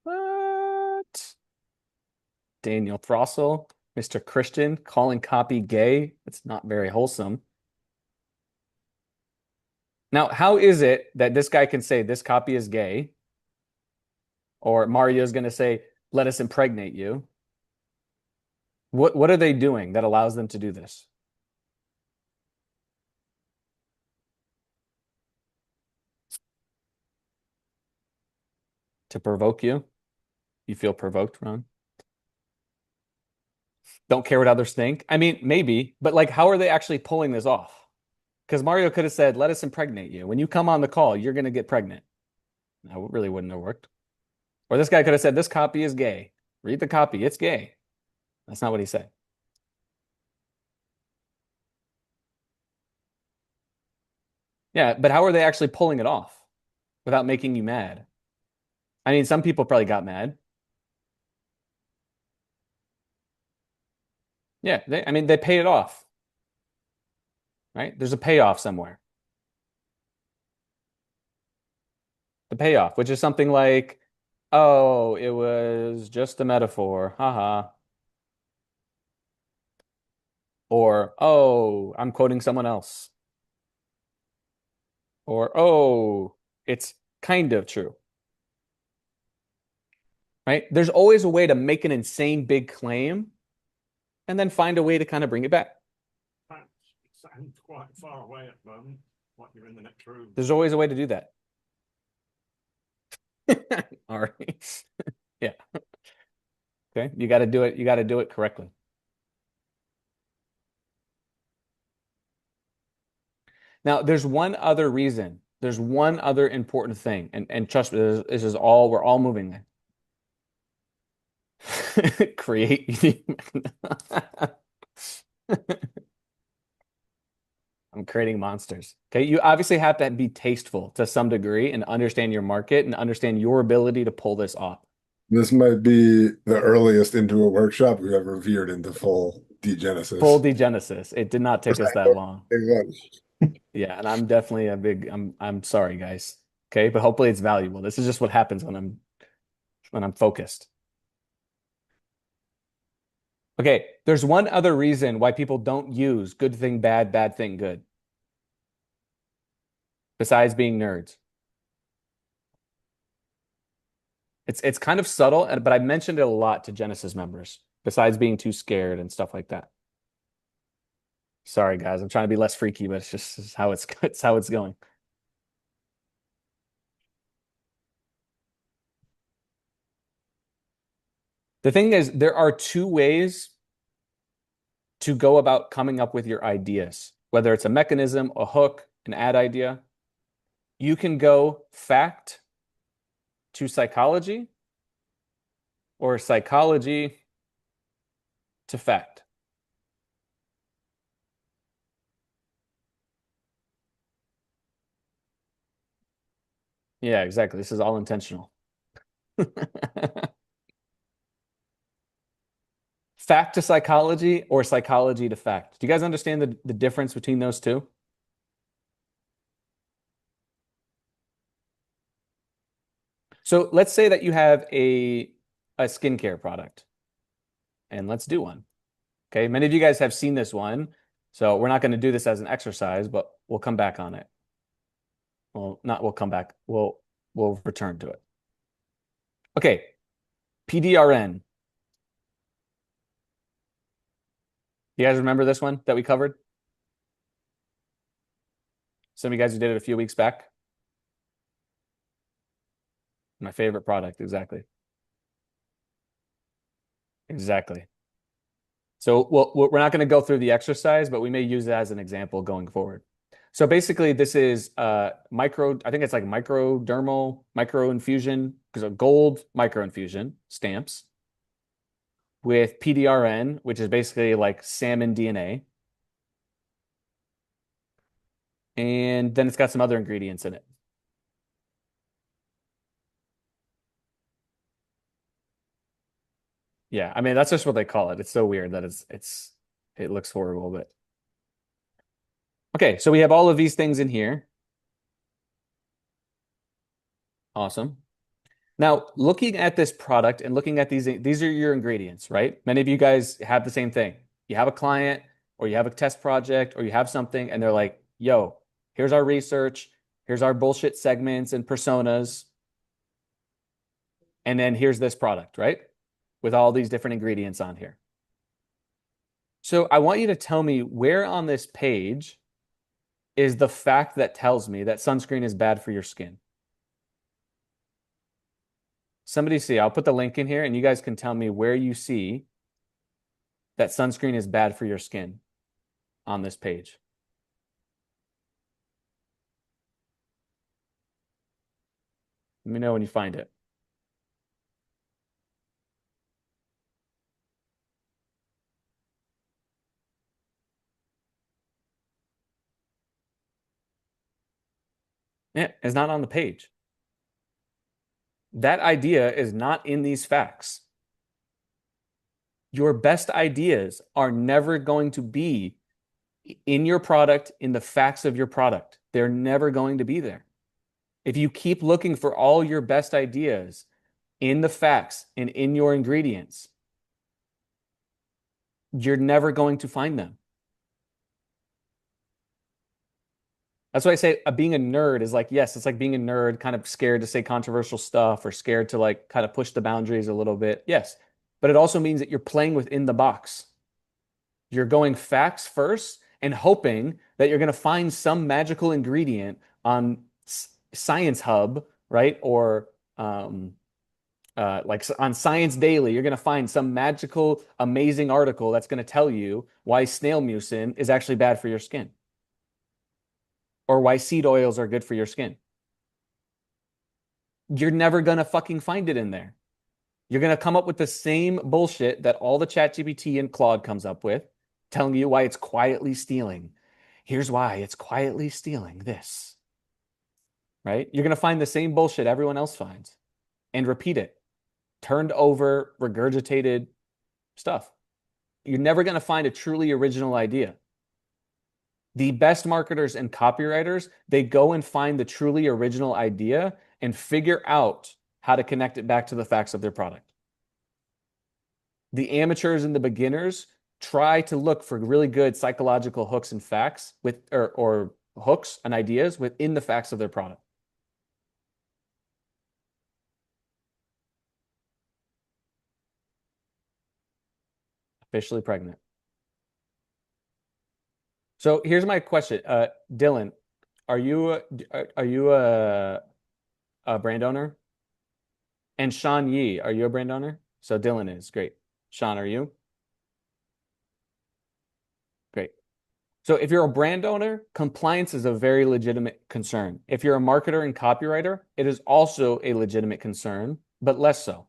What? Daniel Throssell, Mr. Christian, calling copy gay. It's not very wholesome. Now, how is it that this guy can say this copy is gay? Or Mario's going to say, let us impregnate you. What are they doing that allows them to do this? To provoke you? You feel provoked, Ron? Don't care what others think? I mean, maybe, but like, how are they actually pulling this off? Because Mario could have said, let us impregnate you. When you come on the call, you're going to get pregnant. That really wouldn't have worked. Or this guy could have said, this copy is gay. Read the copy. It's gay. That's not what he said. Yeah, but how are they actually pulling it off without making you mad? I mean, some people probably got mad. Yeah, I mean, they paid it off, right? There's a payoff somewhere. The payoff, which is something like, oh, it was just a metaphor. Haha. Or, oh, I'm quoting someone else. Or, oh, it's kind of true, right? There's always a way to make an insane big claim and then find a way to kind of bring it back. It sounds quite far away at the moment, like you're in the next room. There's always a way to do that. All right. Yeah. Okay. You got to do it. You got to do it correctly. Now, there's one other reason. There's one other important thing. And trust me, this is all, we're all moving there. Create. I'm creating monsters. Okay. You obviously have to be tasteful to some degree and understand your market and understand your ability to pull this off. This might be the earliest into a workshop we've ever veered into full degenesis. Full degenesis. It did not take us that long. Exactly. Yeah, and I'm definitely a big I'm sorry guys. Okay, but hopefully it's valuable. This is just what happens when I'm focused. Okay, there's one other reason why people don't use good thing bad, bad thing good. Besides being nerds. It's kind of subtle, but I mentioned it a lot to Genesis members, besides being too scared and stuff like that. Sorry, guys. I'm trying to be less freaky, but it's how it's how it's going. The thing is, there are two ways to go about coming up with your ideas, whether it's a mechanism, a hook, an ad idea. You can go fact to psychology or psychology to fact. Yeah, exactly. This is all intentional. Fact to psychology or psychology to fact. Do you guys understand the difference between those two? So let's say that you have a skincare product, and let's do one. Okay, many of you guys have seen this one, so we're not going to do this as an exercise, but we'll come back on it. Well, not we'll come back. We'll return to it. Okay, PDRN. You guys remember this one that we covered? Some of you guys who did it a few weeks back. My favorite product, exactly. Exactly. So we're not going to go through the exercise, but we may use it as an example going forward. So basically, this is micro, I think it's like microdermal microinfusion, because of gold microinfusion stamps with PDRN, which is basically like salmon DNA. And then it's got some other ingredients in it. Yeah, I mean that's just what they call it. It's so weird that it looks horrible, but okay, so we have all of these things in here. Awesome. Now, looking at this product and looking at these are your ingredients, right? Many of you guys have the same thing. You have a client or you have a test project or you have something and they're like, yo, here's our research, here's our bullshit segments and personas, and then here's this product, right? With all these different ingredients on here. So I want you to tell me where on this page is the fact that tells me that sunscreen is bad for your skin. Somebody see, I'll put the link in here and you guys can tell me where you see that sunscreen is bad for your skin on this page. Let me know when you find it. Yeah, it's not on the page. That idea is not in these facts. Your best ideas are never going to be in your product, in the facts of your product. They're never going to be there. If you keep looking for all your best ideas in the facts and in your ingredients, you're never going to find them. That's why I say being a nerd is like, yes, it's like being a nerd, kind of scared to say controversial stuff or scared to like kind of push the boundaries a little bit. Yes. But it also means that you're playing within the box. You're going facts first and hoping that you're going to find some magical ingredient on Science Hub, right? Or like on Science Daily, you're going to find some magical, amazing article that's going to tell you why snail mucin is actually bad for your skin or why seed oils are good for your skin. You're never going to fucking find it in there. You're going to come up with the same bullshit that all the ChatGPT and Claude comes up with, telling you why it's quietly stealing. Here's why it's quietly stealing this. Right? You're going to find the same bullshit everyone else finds and repeat it. Turned over, regurgitated stuff. You're never going to find a truly original idea. The best marketers and copywriters, they go and find the truly original idea and figure out how to connect it back to the facts of their product. The amateurs and the beginners try to look for really good psychological hooks and facts with or hooks and ideas within the facts of their product. Officially pregnant. So here's my question, Dylan, are you a brand owner? And Sean Yee, are you a brand owner? So Dylan is great. Sean, are you? Great. So if you're a brand owner, compliance is a very legitimate concern. If you're a marketer and copywriter, it is also a legitimate concern, but less so.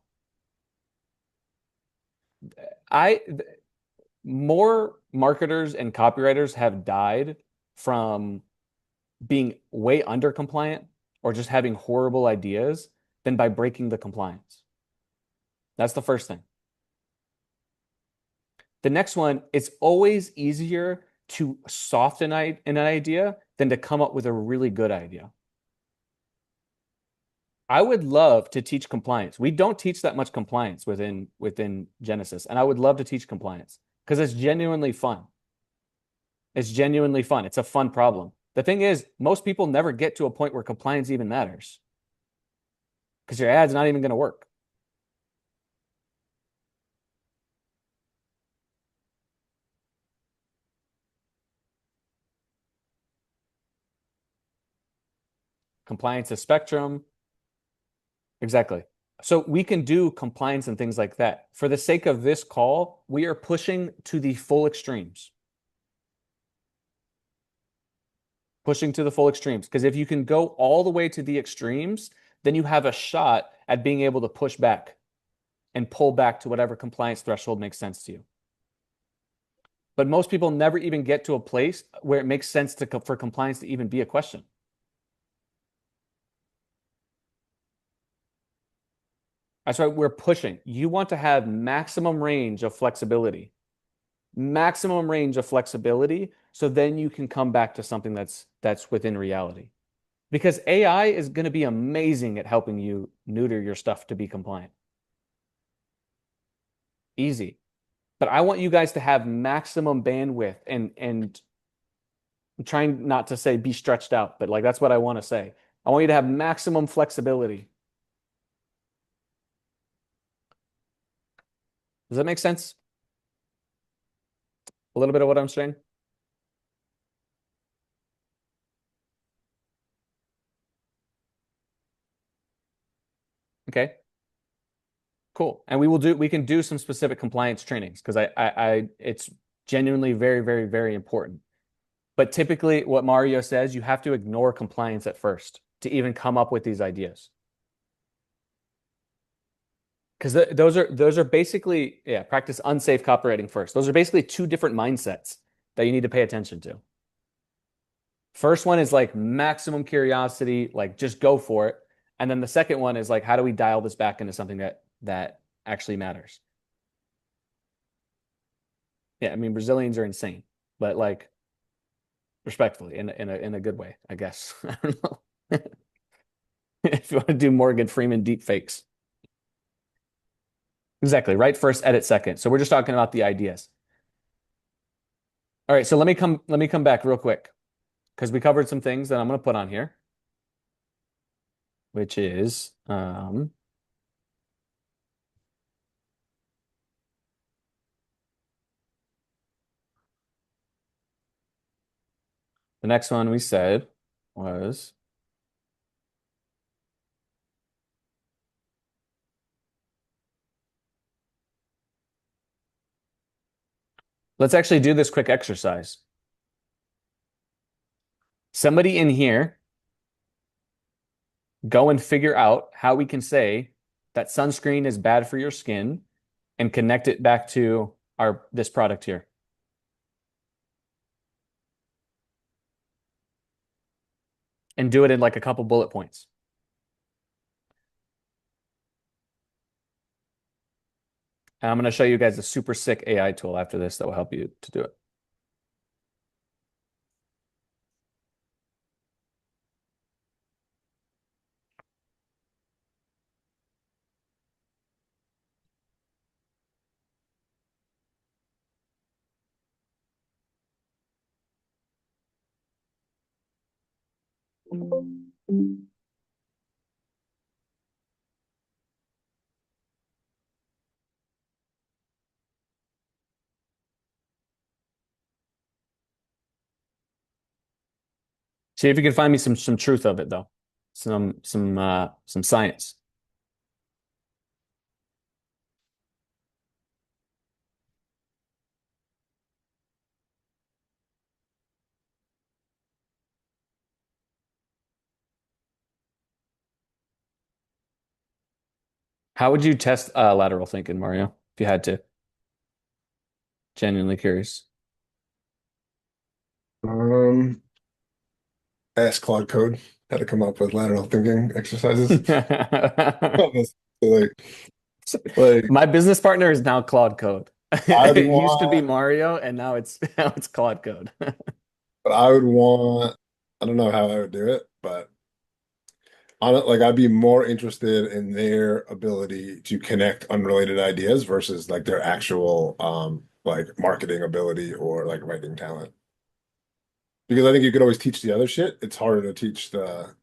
More marketers and copywriters have died from being way under compliant or just having horrible ideas than by breaking the compliance. That's the first thing. The next one, it's always easier to soften an idea than to come up with a really good idea. I would love to teach compliance. We don't teach that much compliance within Genesis, and I would love to teach compliance because it's genuinely fun. It's genuinely fun. It's a fun problem. The thing is, most people never get to a point where compliance even matters because your ad's not even going to work. Compliance is spectrum. Exactly. So we can do compliance and things like that. For the sake of this call, we are pushing to the full extremes. Pushing to the full extremes. Because if you can go all the way to the extremes, then you have a shot at being able to push back and pull back to whatever compliance threshold makes sense to you. But most people never even get to a place where it makes sense for compliance to even be a question. That's why we're pushing. You want to have maximum range of flexibility. Maximum range of flexibility, so then you can come back to something that's within reality. Because AI is going to be amazing at helping you neuter your stuff to be compliant. Easy. But I want you guys to have maximum bandwidth and I'm trying not to say be stretched out, but like that's what I want to say. I want you to have maximum flexibility. Does that make sense? A little bit of what I'm saying? Okay. Cool. And we can do some specific compliance trainings because it's genuinely very, very, very important. But typically what Mario says, you have to ignore compliance at first to even come up with these ideas. Because those are basically, yeah, practice unsafe copywriting first. Those are basically two different mindsets that you need to pay attention to. First one is like maximum curiosity, like just go for it. And then the second one is like, how do we dial this back into something that actually matters? Yeah, I mean, Brazilians are insane, but like respectfully, in a good way, I guess. I don't know. If you want to do Morgan Freeman deep fakes. Exactly. Write first, edit second. So we're just talking about the ideas. All right, so let me come back real quick because we covered some things that I'm going to put on here, which is the next one we said was let's actually do this quick exercise. Somebody in here go and figure out how we can say that sunscreen is bad for your skin and connect it back to our this product here. And do it in like a couple bullet points. And I'm going to show you guys a super sick AI tool after this that will help you to do it. See if you can find me some truth of it though. Some science. How would you test lateral thinking, Mario, if you had to? Genuinely curious. Um, ask Claude Code how to come up with lateral thinking exercises. Like, like My business partner is now Claude Code. I'd It used to be want, Mario, and now it's Claude Code. but I would want. I don't know how I would do it, but on it, like I'd be more interested in their ability to connect unrelated ideas versus like their actual like marketing ability or like writing talent. Because I think you could always teach the other shit. It's harder to teach the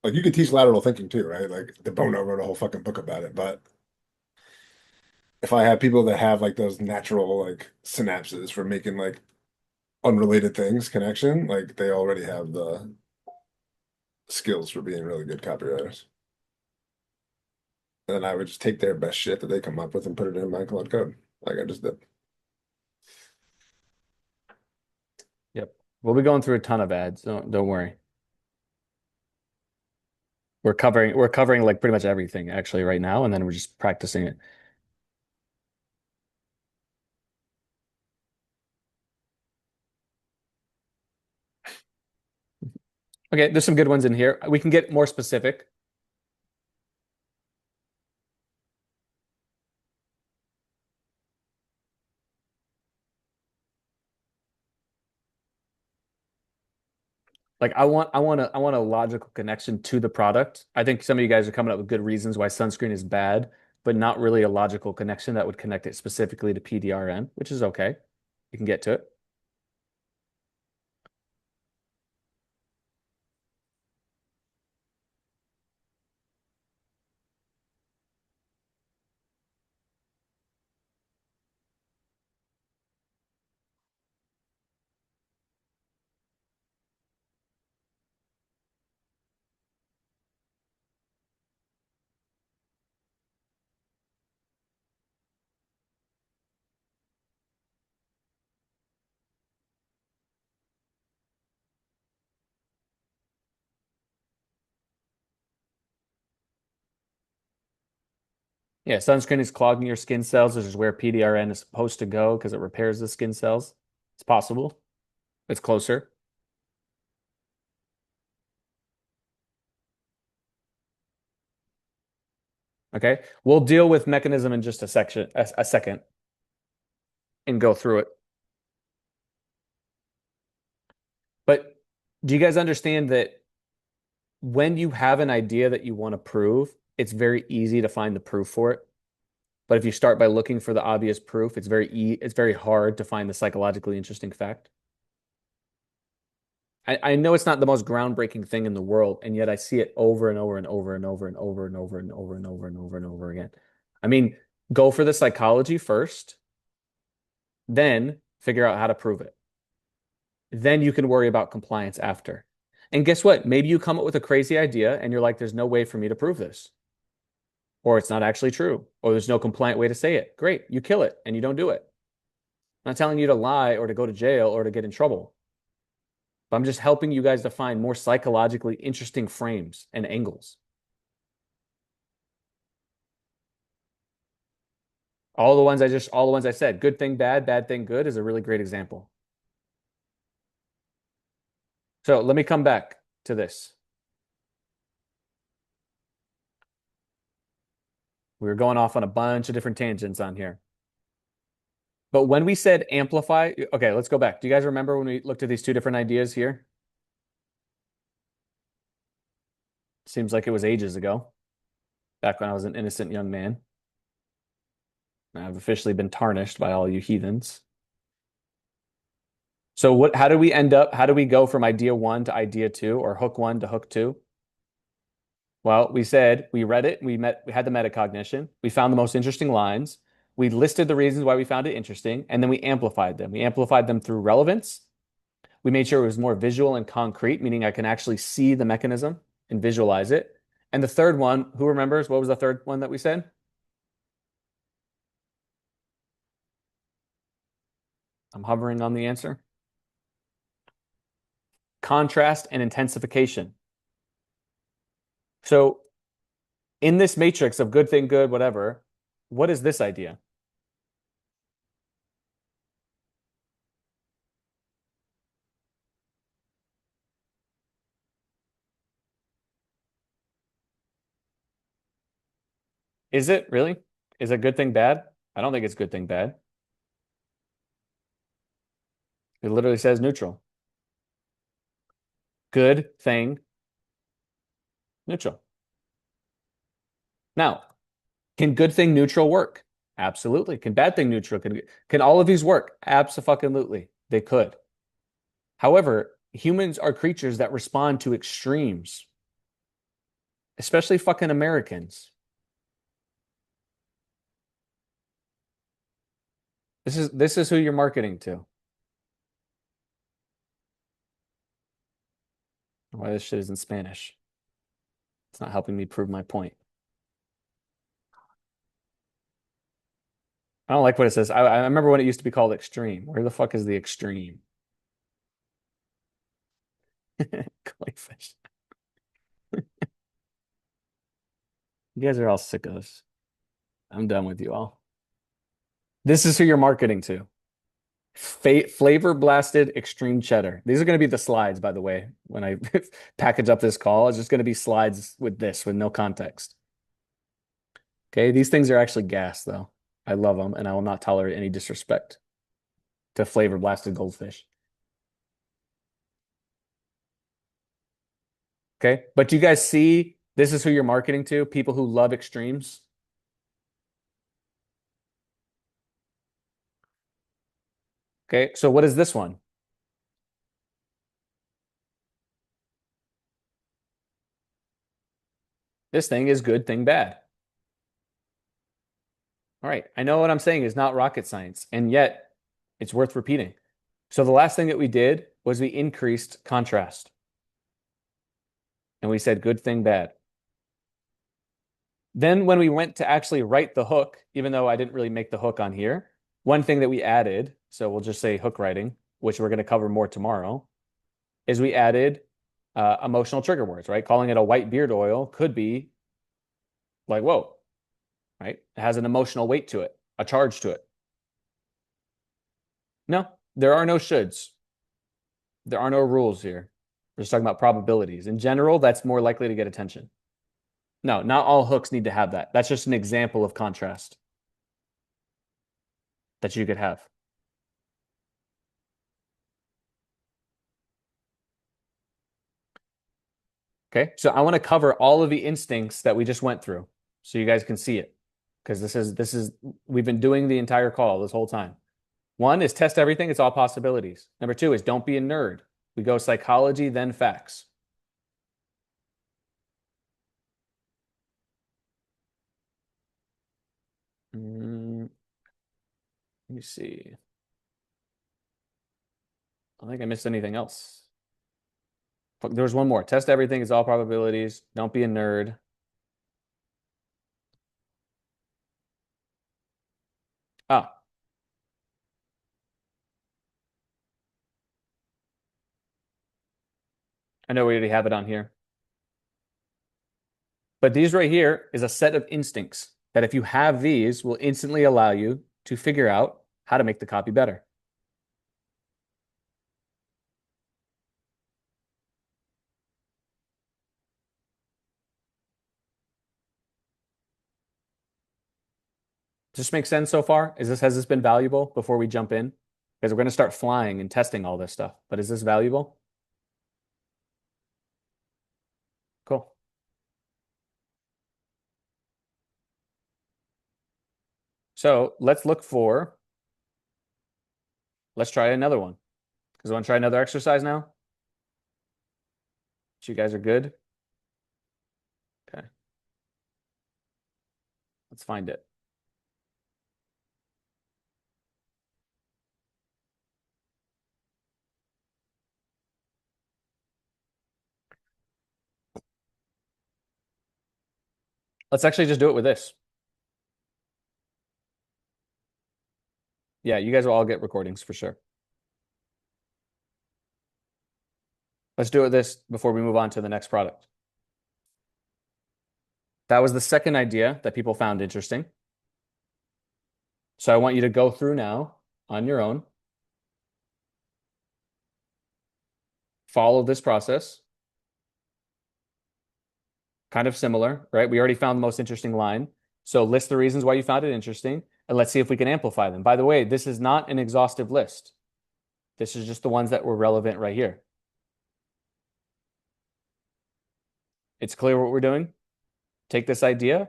like you could teach lateral thinking too, right? Like De Bono wrote a whole fucking book about it. But if I have people that have like those natural like synapses for making like unrelated things connection, like they already have the skills for being really good copywriters. And then I would just take their best shit that they come up with and put it in my Claude Code, like I just did. Yep. We'll be going through a ton of ads. Don't worry. We're covering like pretty much everything actually right now, and then we're just practicing it. Okay, there's some good ones in here. We can get more specific. Like I want a logical connection to the product. I think some of you guys are coming up with good reasons why sunscreen is bad, but not really a logical connection that would connect it specifically to PDRN, which is okay. You can get to it. Yeah, sunscreen is clogging your skin cells. This is where PDRN is supposed to go because it repairs the skin cells. It's possible. It's closer. Okay. We'll deal with mechanism in just a second, and go through it. But do you guys understand that when you have an idea that you want to prove, it's very easy to find the proof for it. But if you start by looking for the obvious proof, it's very hard to find the psychologically interesting fact. I know it's not the most groundbreaking thing in the world, and yet I see it over and over and over and over and over and over and over and over and over and over again. I mean, go for the psychology first, then figure out how to prove it. Then you can worry about compliance after. And guess what? Maybe you come up with a crazy idea and you're like, there's no way for me to prove this. Or it's not actually true. Or there's no compliant way to say it. Great. You kill it and you don't do it. I'm not telling you to lie or to go to jail or to get in trouble. But I'm just helping you guys to find more psychologically interesting frames and angles. All the ones I said, good thing bad, bad thing good is a really great example. So let me come back to this. We were going off on a bunch of different tangents on here. But when we said amplify, okay, let's go back. Do you guys remember when we looked at these two different ideas here? Seems like it was ages ago, back when I was an innocent young man. I've officially been tarnished by all you heathens. So how do we end up? How do we go from idea one to idea two, or hook one to hook two? Well, we said we read it, we had the metacognition, we found the most interesting lines, we listed the reasons why we found it interesting, and then we amplified them. We amplified them through relevance. We made sure it was more visual and concrete, meaning I can actually see the mechanism and visualize it. And the third one, who remembers? What was the third one that we said? I'm hovering on the answer. Contrast and intensification. So in this matrix of good thing, good, whatever, what is this idea? Is it really? Is it good thing bad? I don't think it's good thing bad. It literally says neutral. Good thing, neutral. Now, can good thing neutral work? Absolutely. Can bad thing neutral? Can all of these work? Absolutely. They could. However, humans are creatures that respond to extremes, especially fucking Americans. This is who you're marketing to. Why this shit is in Spanish. It's not helping me prove my point. I don't like what it says. I remember when it used to be called extreme. Where the fuck is the extreme? Clayfish. You guys are all sickos. I'm done with you all. This is who you're marketing to. Flavor blasted extreme cheddar. These are going to be the slides, by the way, when I package up this call. It's just going to be slides with this, with no context. Okay, these things are actually gas, though. I love them, and I will not tolerate any disrespect to flavor blasted goldfish. Okay. But do you guys see this is who you're marketing to? People who love extremes. Okay. So what is this one? This thing is good, thing bad. All right. I know what I'm saying is not rocket science, and yet it's worth repeating. So the last thing that we did was we increased contrast. And we said good thing, bad. Then when we went to actually write the hook, even though I didn't really make the hook on here, one thing that we added, so we'll just say hook writing, which we're going to cover more tomorrow, is we added emotional trigger words, right? Calling it a white beard oil could be like, whoa, right? It has an emotional weight to it, a charge to it. No, there are no shoulds. There are no rules here. We're just talking about probabilities. In general, that's more likely to get attention. No, not all hooks need to have that. That's just an example of contrast that you could have. Okay, so I want to cover all of the instincts that we just went through so you guys can see it. Because this is we've been doing the entire call this whole time. One is test everything, it's all possibilities. Number two is don't be a nerd. We go psychology, then facts. Let me see. I don't think I missed anything else. There was one more. Test everything, it's all probabilities. Don't be a nerd. Ah, I know we already have it on here. But these right here is a set of instincts that if you have these will instantly allow you to figure out how to make the copy better. Does this make sense so far? Has this been valuable before we jump in? Because we're going to start flying and testing all this stuff. But is this valuable? Cool. So let's try another one. Because I want to try another exercise now. So you guys are good. Okay. Let's find it. Let's actually just do it with this. Yeah, you guys will all get recordings for sure. Let's do it with this before we move on to the next product. That was the second idea that people found interesting. So I want you to go through now on your own. Follow this process. Kind of similar, right? We already found the most interesting line. So list the reasons why you found it interesting, and let's see if we can amplify them. By the way, this is not an exhaustive list. This is just the ones that were relevant right here. It's clear what we're doing. Take this idea,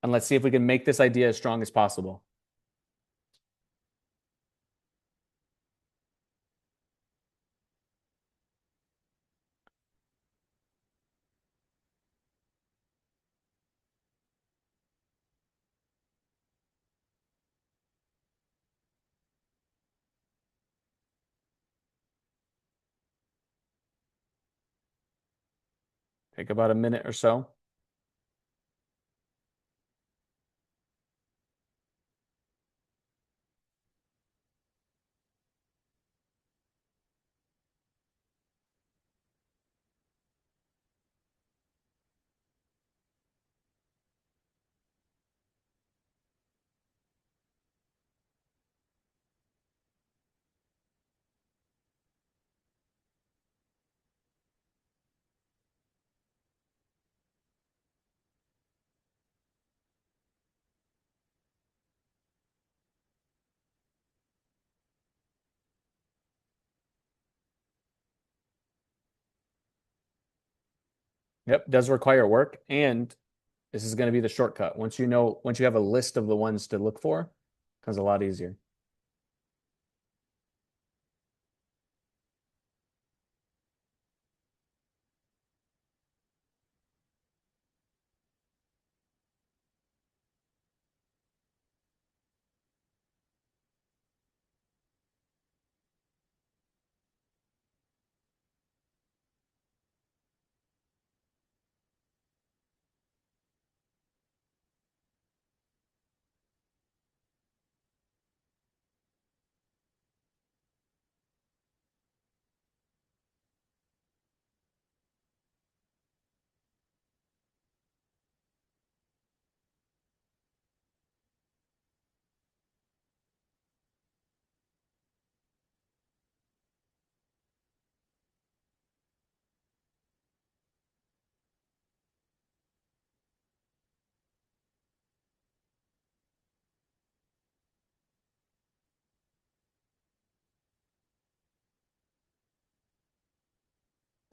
and let's see if we can make this idea as strong as possible. Take about a minute or so. Yep, does require work, and this is going to be the shortcut. Once you have a list of the ones to look for, it becomes a lot easier.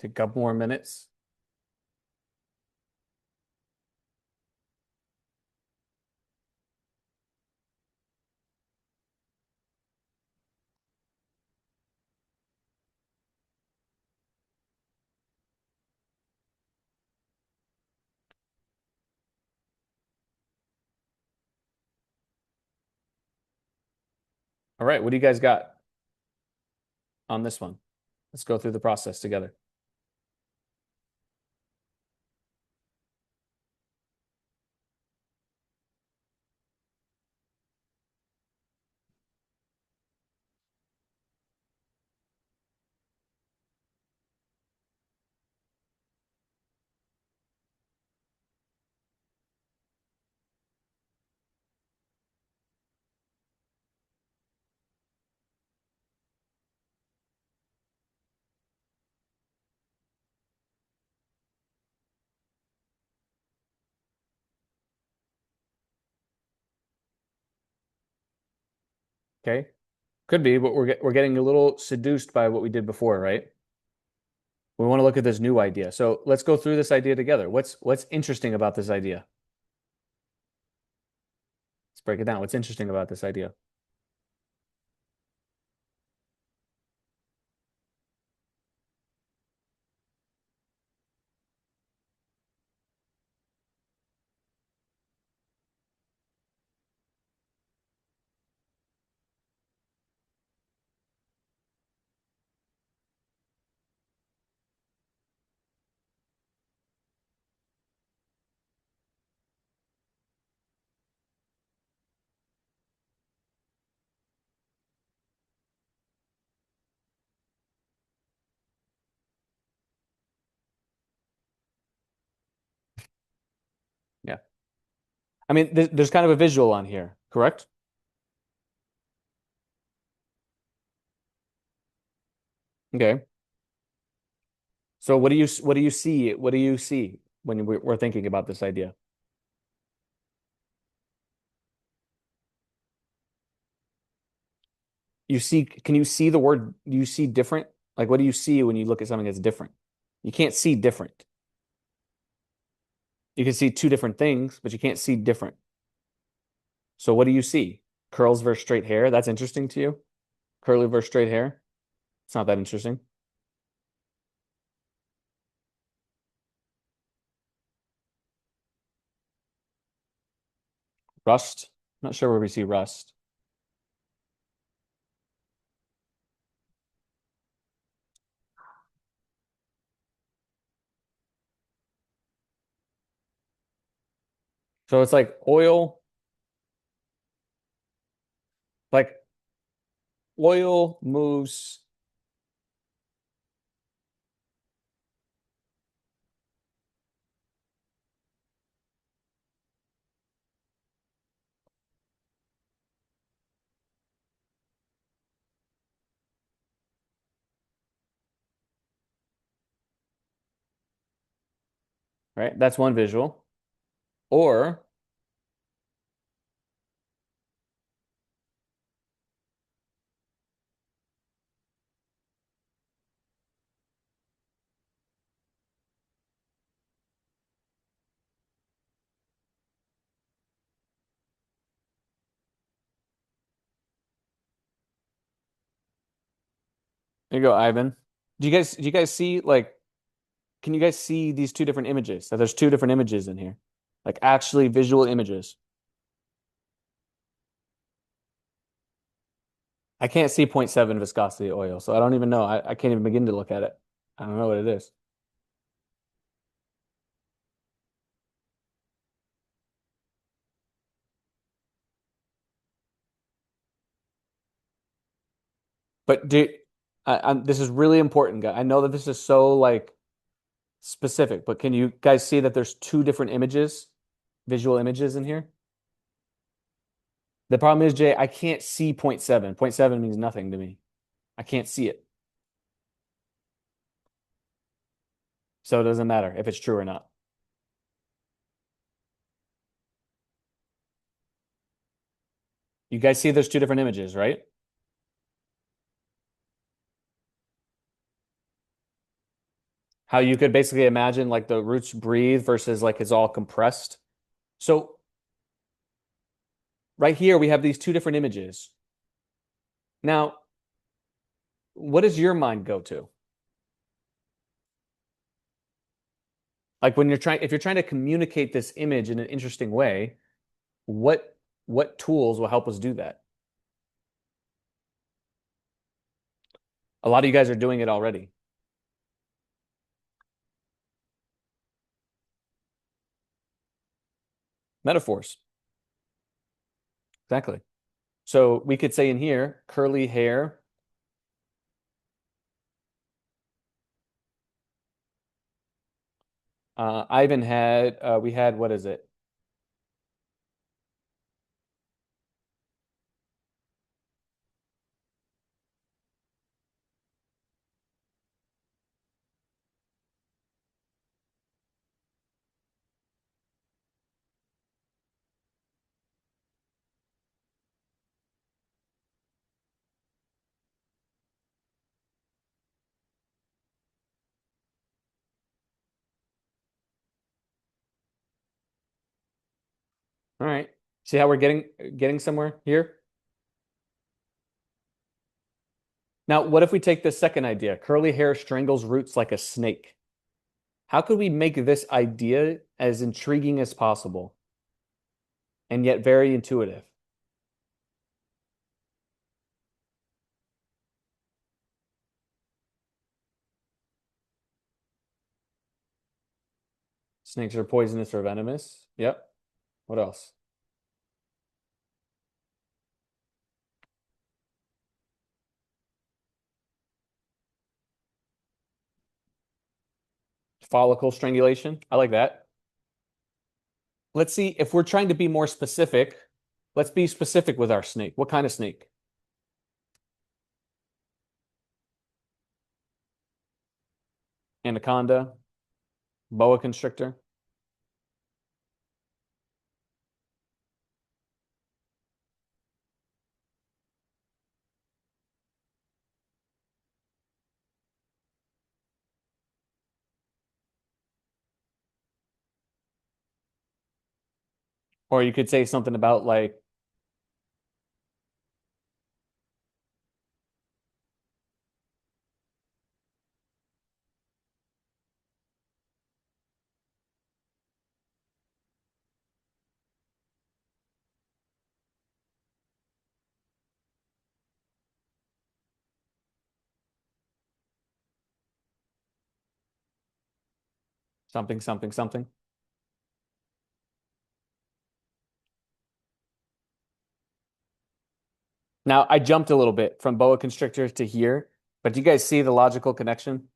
Take a couple more minutes. All right, what do you guys got on this one? Let's go through the process together. Okay. Could be, but we're getting a little seduced by what we did before, right? We want to look at this new idea. So let's go through this idea together. What's interesting about this idea? Let's break it down. What's interesting about this idea? Yeah. I mean, there's kind of a visual on here, correct? Okay. So what do you see? What do you see when we're thinking about this idea? Can you see the word, do you see different? Like, what do you see when you look at something that's different? You can't see different. You can see two different things, but you can't see different. So what do you see? Curls versus straight hair? That's interesting to you? Curly versus straight hair? It's not that interesting. Rust? I'm not sure where we see rust. So it's like like oil moves. Right? That's one visual. Or, There you go, Ivan. Do you guys see like can you guys see these two different images? That there's two different images in here. Like actually visual images. I can't see zero point 0.7 viscosity oil, so I don't even know. I can't even begin to look at it. I don't know what it is. But this is really important, guys. I know that this is so like specific, but can you guys see that there's two different images, visual images in here? The problem is, Jay, I can't see zero point 0.7. 0.7 means nothing to me. I can't see it. So it doesn't matter if it's true or not. You guys see there's two different images, right? How you could basically imagine like the roots breathe versus like it's all compressed. So right here we have these two different images. Now, what does your mind go to? Like when if you're trying to communicate this image in an interesting way, what what tools will help us do that? A lot of you guys are doing it already. Metaphors. Exactly. So we could say in here, curly hair. Ivan had, we had, what is it? All right. See how we're getting somewhere here? Now, what if we take this second idea? Curly hair strangles roots like a snake. How could we make this idea as intriguing as possible and yet very intuitive? Snakes are poisonous or venomous. Yep. What else? Follicle strangulation. I like that. Let's see if we're trying to be more specific. Let's be specific with our snake. What kind of snake? Anaconda, boa constrictor. Or you could say something about like something, something, something. Now, I jumped a little bit from boa constrictor to here, but do you guys see the logical connection?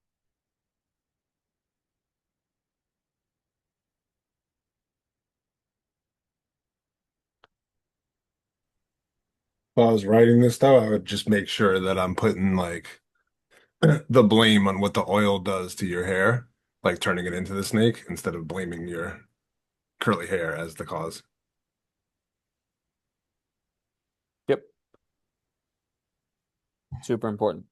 While I was writing this though, I would just make sure that I'm putting like the blame on what the oil does to your hair, like turning it into the snake, instead of blaming your curly hair as the cause. Yep. Super important.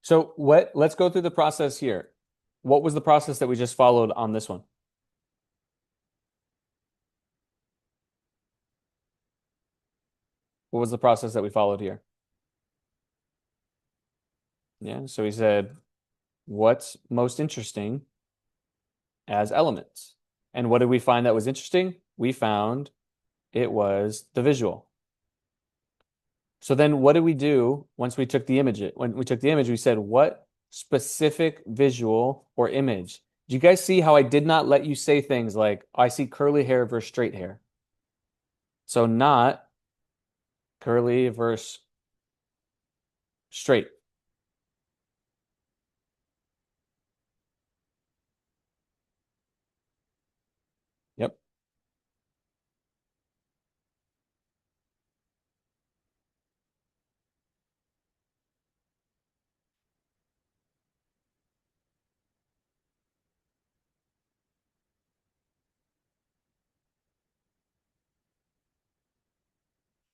So let's go through the process here. What was the process that we just followed on this one? What was the process that we followed here? Yeah, so we said, what's most interesting as elements? And what did we find that was interesting? We found it was the visual. So then what did we do once we took the image? When we took the image, we said, what specific visual or image? Do you guys see how I did not let you say things like, I see curly hair versus straight hair? So not curly versus straight. Yep.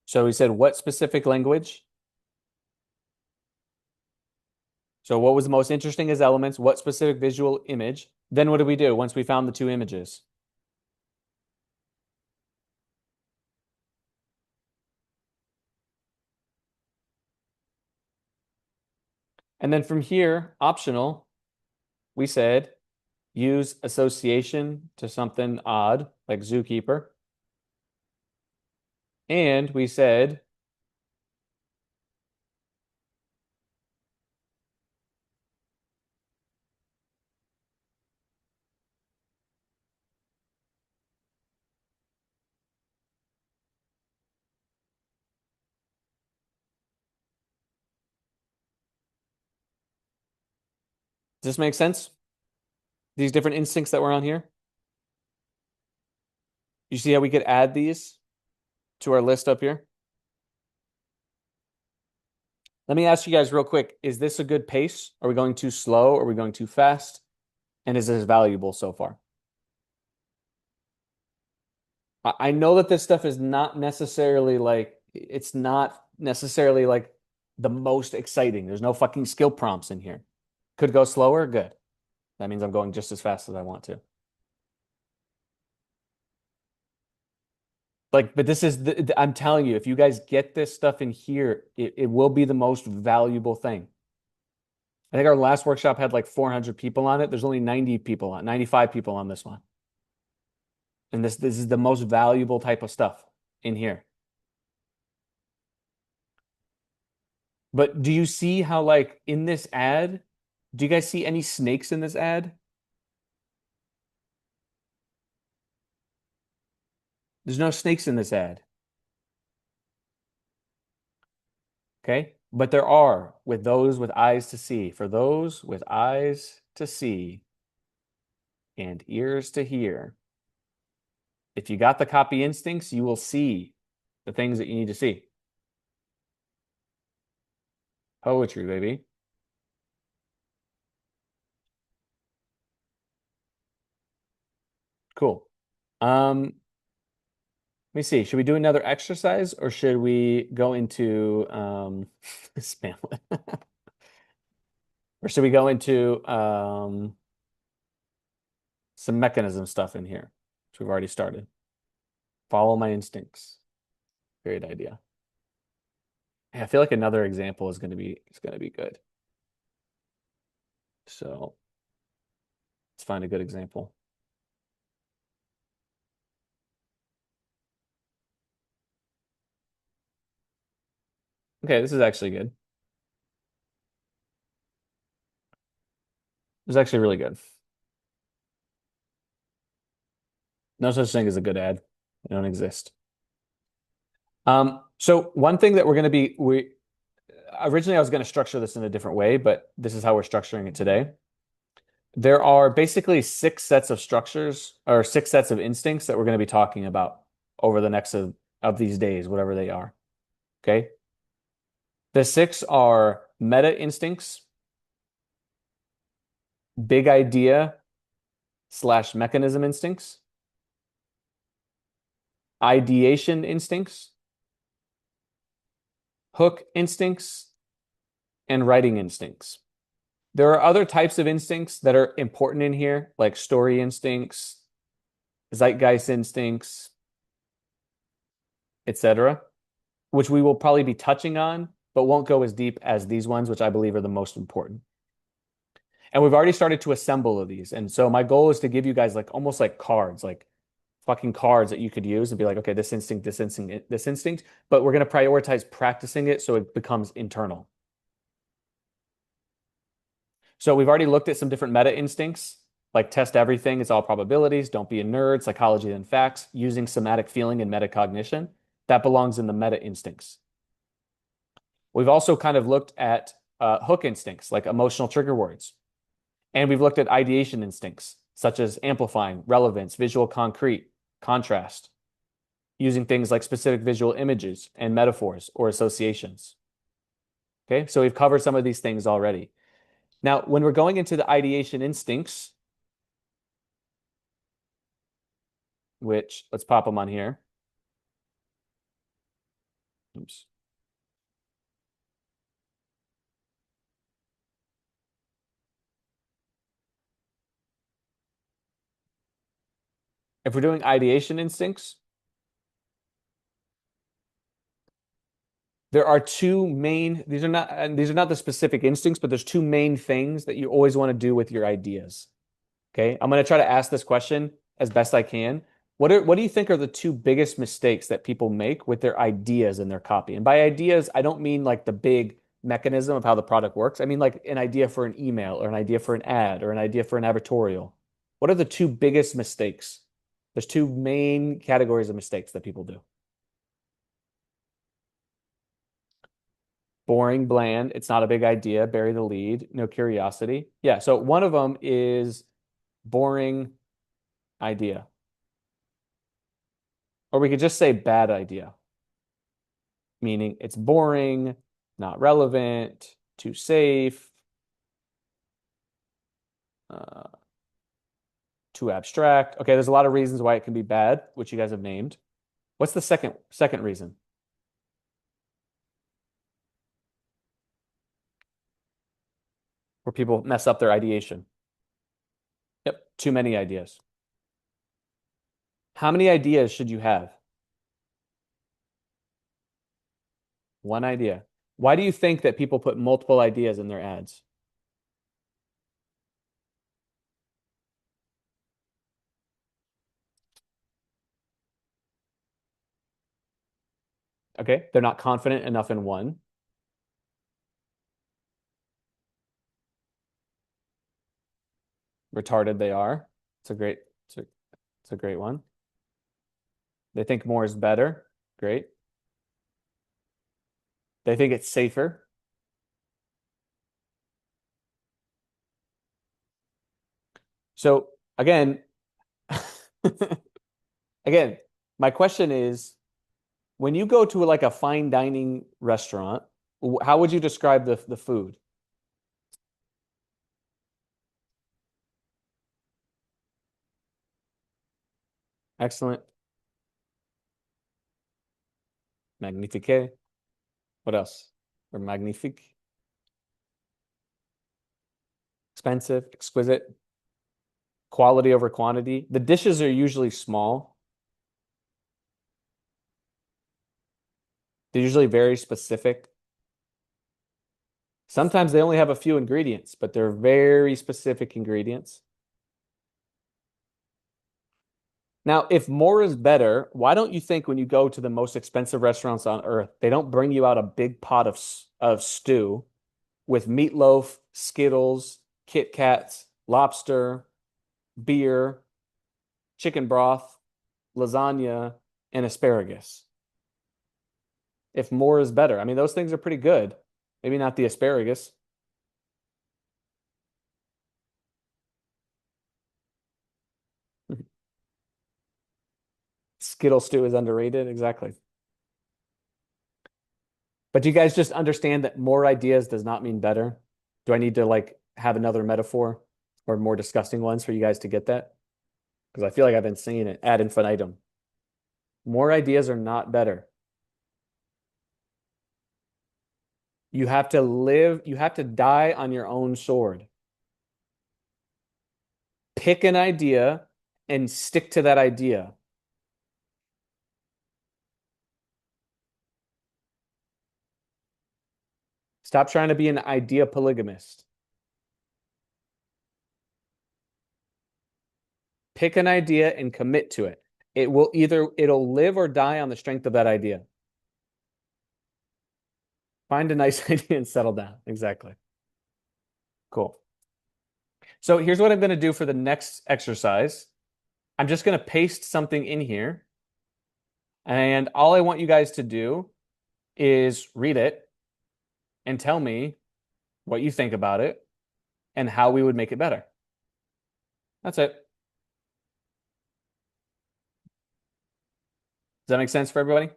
So we said, what specific language? So what was the most interesting as elements? What specific visual image? Then what did we do once we found the two images? And then from here, optional, we said use association to something odd, like zookeeper. And we said does this make sense? These different instincts that were on here? You see how we could add these to our list up here? Let me ask you guys real quick, is this a good pace? Are we going too slow? Are we going too fast? And is this valuable so far? I know that this stuff is not necessarily like, it's not necessarily like the most exciting. There's no fucking skill prompts in here. Could go slower? Good. That means I'm going just as fast as I want to. Like, but this is I'm telling you, if you guys get this stuff in here, it will be the most valuable thing. I think our last workshop had like 400 people on it. There's only 90 people on, 95 people on this one. And this is the most valuable type of stuff in here. But do you see how, like, in this ad, do you guys see any snakes in this ad? There's no snakes in this ad. Okay? But there are with those with eyes to see. For those with eyes to see and ears to hear. If you got the copy instincts, you will see the things that you need to see. Poetry, baby. Cool. Let me see. Should we do another exercise or should we go into Spamlet? Or should we go into some mechanism stuff in here, which we've already started? Follow my instincts. Great idea. I feel like another example is going to be good. So let's find a good example. Okay, this is actually good. This is actually really good. No such thing as a good ad. They don't exist. So one thing that we're going to be, originally I was going to structure this in a different way, but this is how we're structuring it today. There are basically 6 sets of structures or 6 sets of instincts that we're going to be talking about over the next of these days, whatever they are. Okay. The 6 are meta instincts, big idea / mechanism instincts, ideation instincts, hook instincts, and writing instincts. There are other types of instincts that are important in here, like story instincts, zeitgeist instincts, etc. which we will probably be touching on, but won't go as deep as these ones, which I believe are the most important. And we've already started to assemble these. And so my goal is to give you guys like almost like cards, like fucking cards that you could use and be like, okay, this instinct, this instinct, this instinct, but we're going to prioritize practicing it so it becomes internal. So we've already looked at some different meta instincts, like test everything, it's all probabilities, don't be a nerd, psychology and facts, using somatic feeling and metacognition. That belongs in the meta instincts. We've also kind of looked at hook instincts, like emotional trigger words. And we've looked at ideation instincts, such as amplifying, relevance, visual concrete, contrast, using things like specific visual images and metaphors or associations. Okay, so we've covered some of these things already. Now, when we're going into the ideation instincts, which let's pop them on here. Oops. If we're doing ideation instincts, there are two main, these are not the specific instincts, but there's two main things that you always want to do with your ideas. Okay, I'm going to try to ask this question as best I can. What do you think are the two biggest mistakes that people make with their ideas in their copy? And by ideas, I don't mean like the big mechanism of how the product works. I mean like an idea for an email or an idea for an ad or an idea for an advertorial. What are the two biggest mistakes? There's two main categories of mistakes that people do. Boring, bland, it's not a big idea, bury the lead, no curiosity. Yeah, so one of them is boring idea. Or we could just say bad idea, meaning it's boring, not relevant, too safe, too abstract. Okay, there's a lot of reasons why it can be bad, which you guys have named. What's the second reason? Where people mess up their ideation. Yep, too many ideas. How many ideas should you have? One idea. Why do you think that people put multiple ideas in their ads? Okay, they're not confident enough in one. Retarded they are. It's a great, it's a great one. They think more is better. Great. They think it's safer. So again, again, my question is, when you go to like a fine dining restaurant, how would you describe the food? Excellent. Magnifique. What else? Or magnifique. Expensive, exquisite. Quality over quantity. The dishes are usually small. They're usually very specific. Sometimes they only have a few ingredients, but they're very specific ingredients. Now, if more is better, why don't you think when you go to the most expensive restaurants on earth, they don't bring you out a big pot of stew with meatloaf, Skittles, Kit Kats, lobster, beer, chicken broth, lasagna, and asparagus? If more is better. I mean, those things are pretty good. Maybe not the asparagus. Skittle stew is underrated. Exactly. But do you guys just understand that more ideas does not mean better? Do I need to like have another metaphor or more disgusting ones for you guys to get that? Because I feel like I've been saying it ad infinitum. More ideas are not better. You have to live, you have to die on your own sword. Pick an idea and stick to that idea. Stop trying to be an idea polygamist. Pick an idea and commit to it. It'll live or die on the strength of that idea. Find a nice idea and settle down. Exactly. Cool. So here's what I'm going to do for the next exercise. I'm just going to paste something in here. And all I want you guys to do is read it and tell me what you think about it and how we would make it better. That's it. Does that make sense for everybody?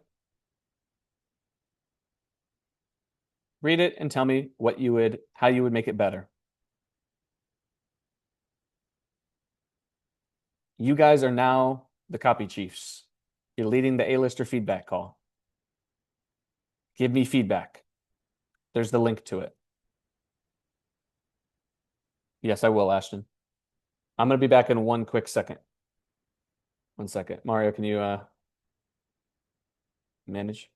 Read it and tell me how you would make it better. You guys are now the copy chiefs. You're leading the A-lister feedback call. Give me feedback. There's the link to it. Yes, I will, Ashton. I'm going to be back in one quick second. 1 second. Mario, can you manage?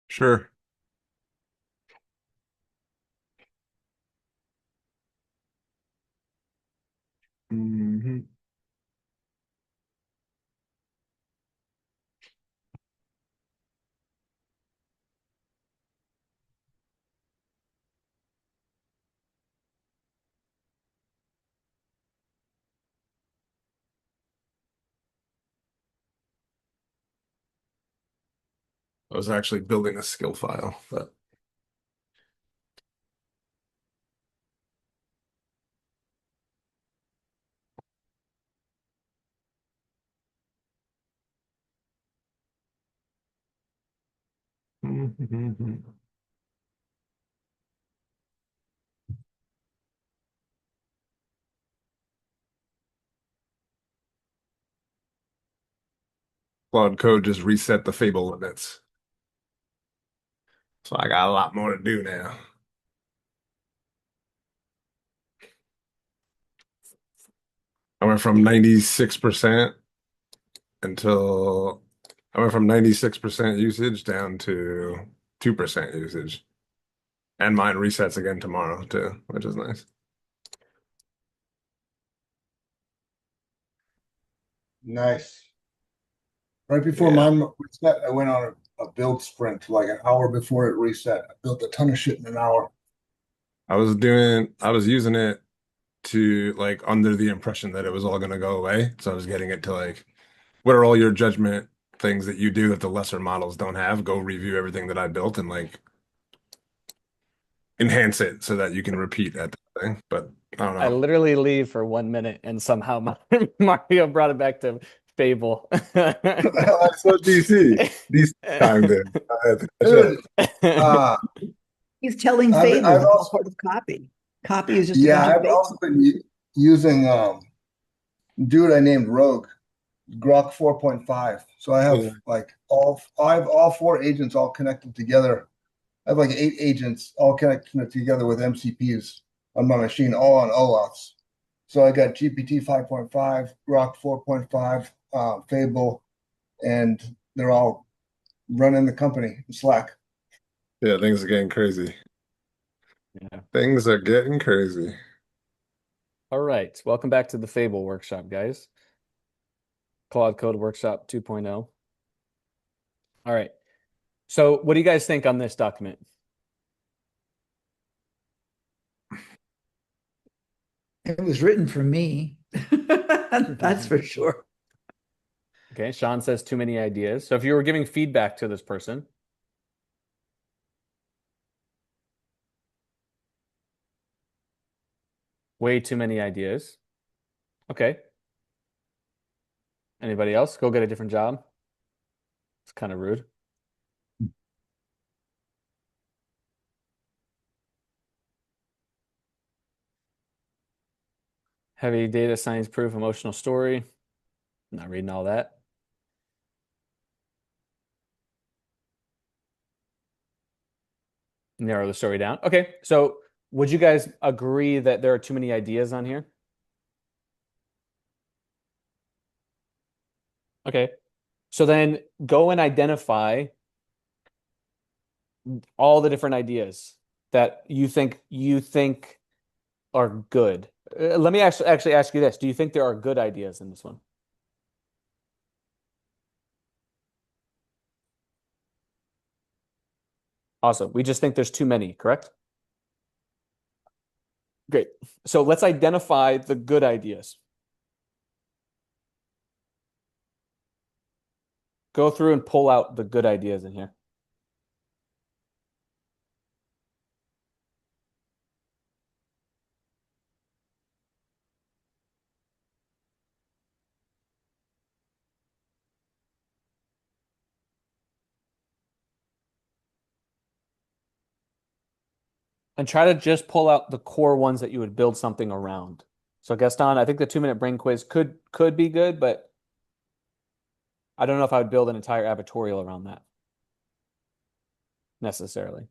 Sure. Mhm. I was actually building a skill file, but Claude Code just reset the Fable limits. So I got a lot more to do now. I went from 96% until I went from 96% usage down to 2% usage. And mine resets again tomorrow too, which is nice. Nice. Right before Yeah. mine reset, I went on a build sprint like an hour before it reset. I built a ton of shit in an hour. I was using it to like under the impression that it was all gonna go away. So I was getting it to like, what are all your judgment things that you do that the lesser models don't have? Go review everything that I built and like enhance it so that you can repeat at the thing. But I don't I know. literally leave for 1 minute and somehow Mario brought it back to Fable. That's what DC. DC timed it. I had to catch up. Dude, uh, He's telling I've fables. I've It's all also part of copy. Copy is just a yeah, bunch of I've also fables. been using dude I named Rogue, Grok 4.5. So I have Yeah. like I have all four agents all connected together. I have like 8 agents all connected together with MCPs on my machine, all on OAuths. So I got GPT 5.5, Grok 4.5, Fable, and they're all running the company in Slack. Yeah, things are getting crazy. Yeah. Things are getting crazy. All right. Welcome back to the Fable workshop, guys. Claude Code Workshop 2.0. All right. So what do you guys think on this document? It was written for me. That's for sure. Okay, Sean says too many ideas. So if you were giving feedback to this person, way too many ideas. Okay. Anybody else? Go get a different job. It's kind of rude. Heavy data science proof, emotional story. Not reading all that. Narrow the story down. Okay, so would you guys agree that there are too many ideas on here? Okay, so then go and identify all the different ideas that you think are good. Let me actually ask you this. Do you think there are good ideas in this one? Awesome. We just think there's too many, correct? Great. So let's identify the good ideas. Go through and pull out the good ideas in here. And try to just pull out the core ones that you would build something around. So Gaston, I think the 2-minute brain quiz could be good, but I don't know if I would build an entire advertorial around that necessarily.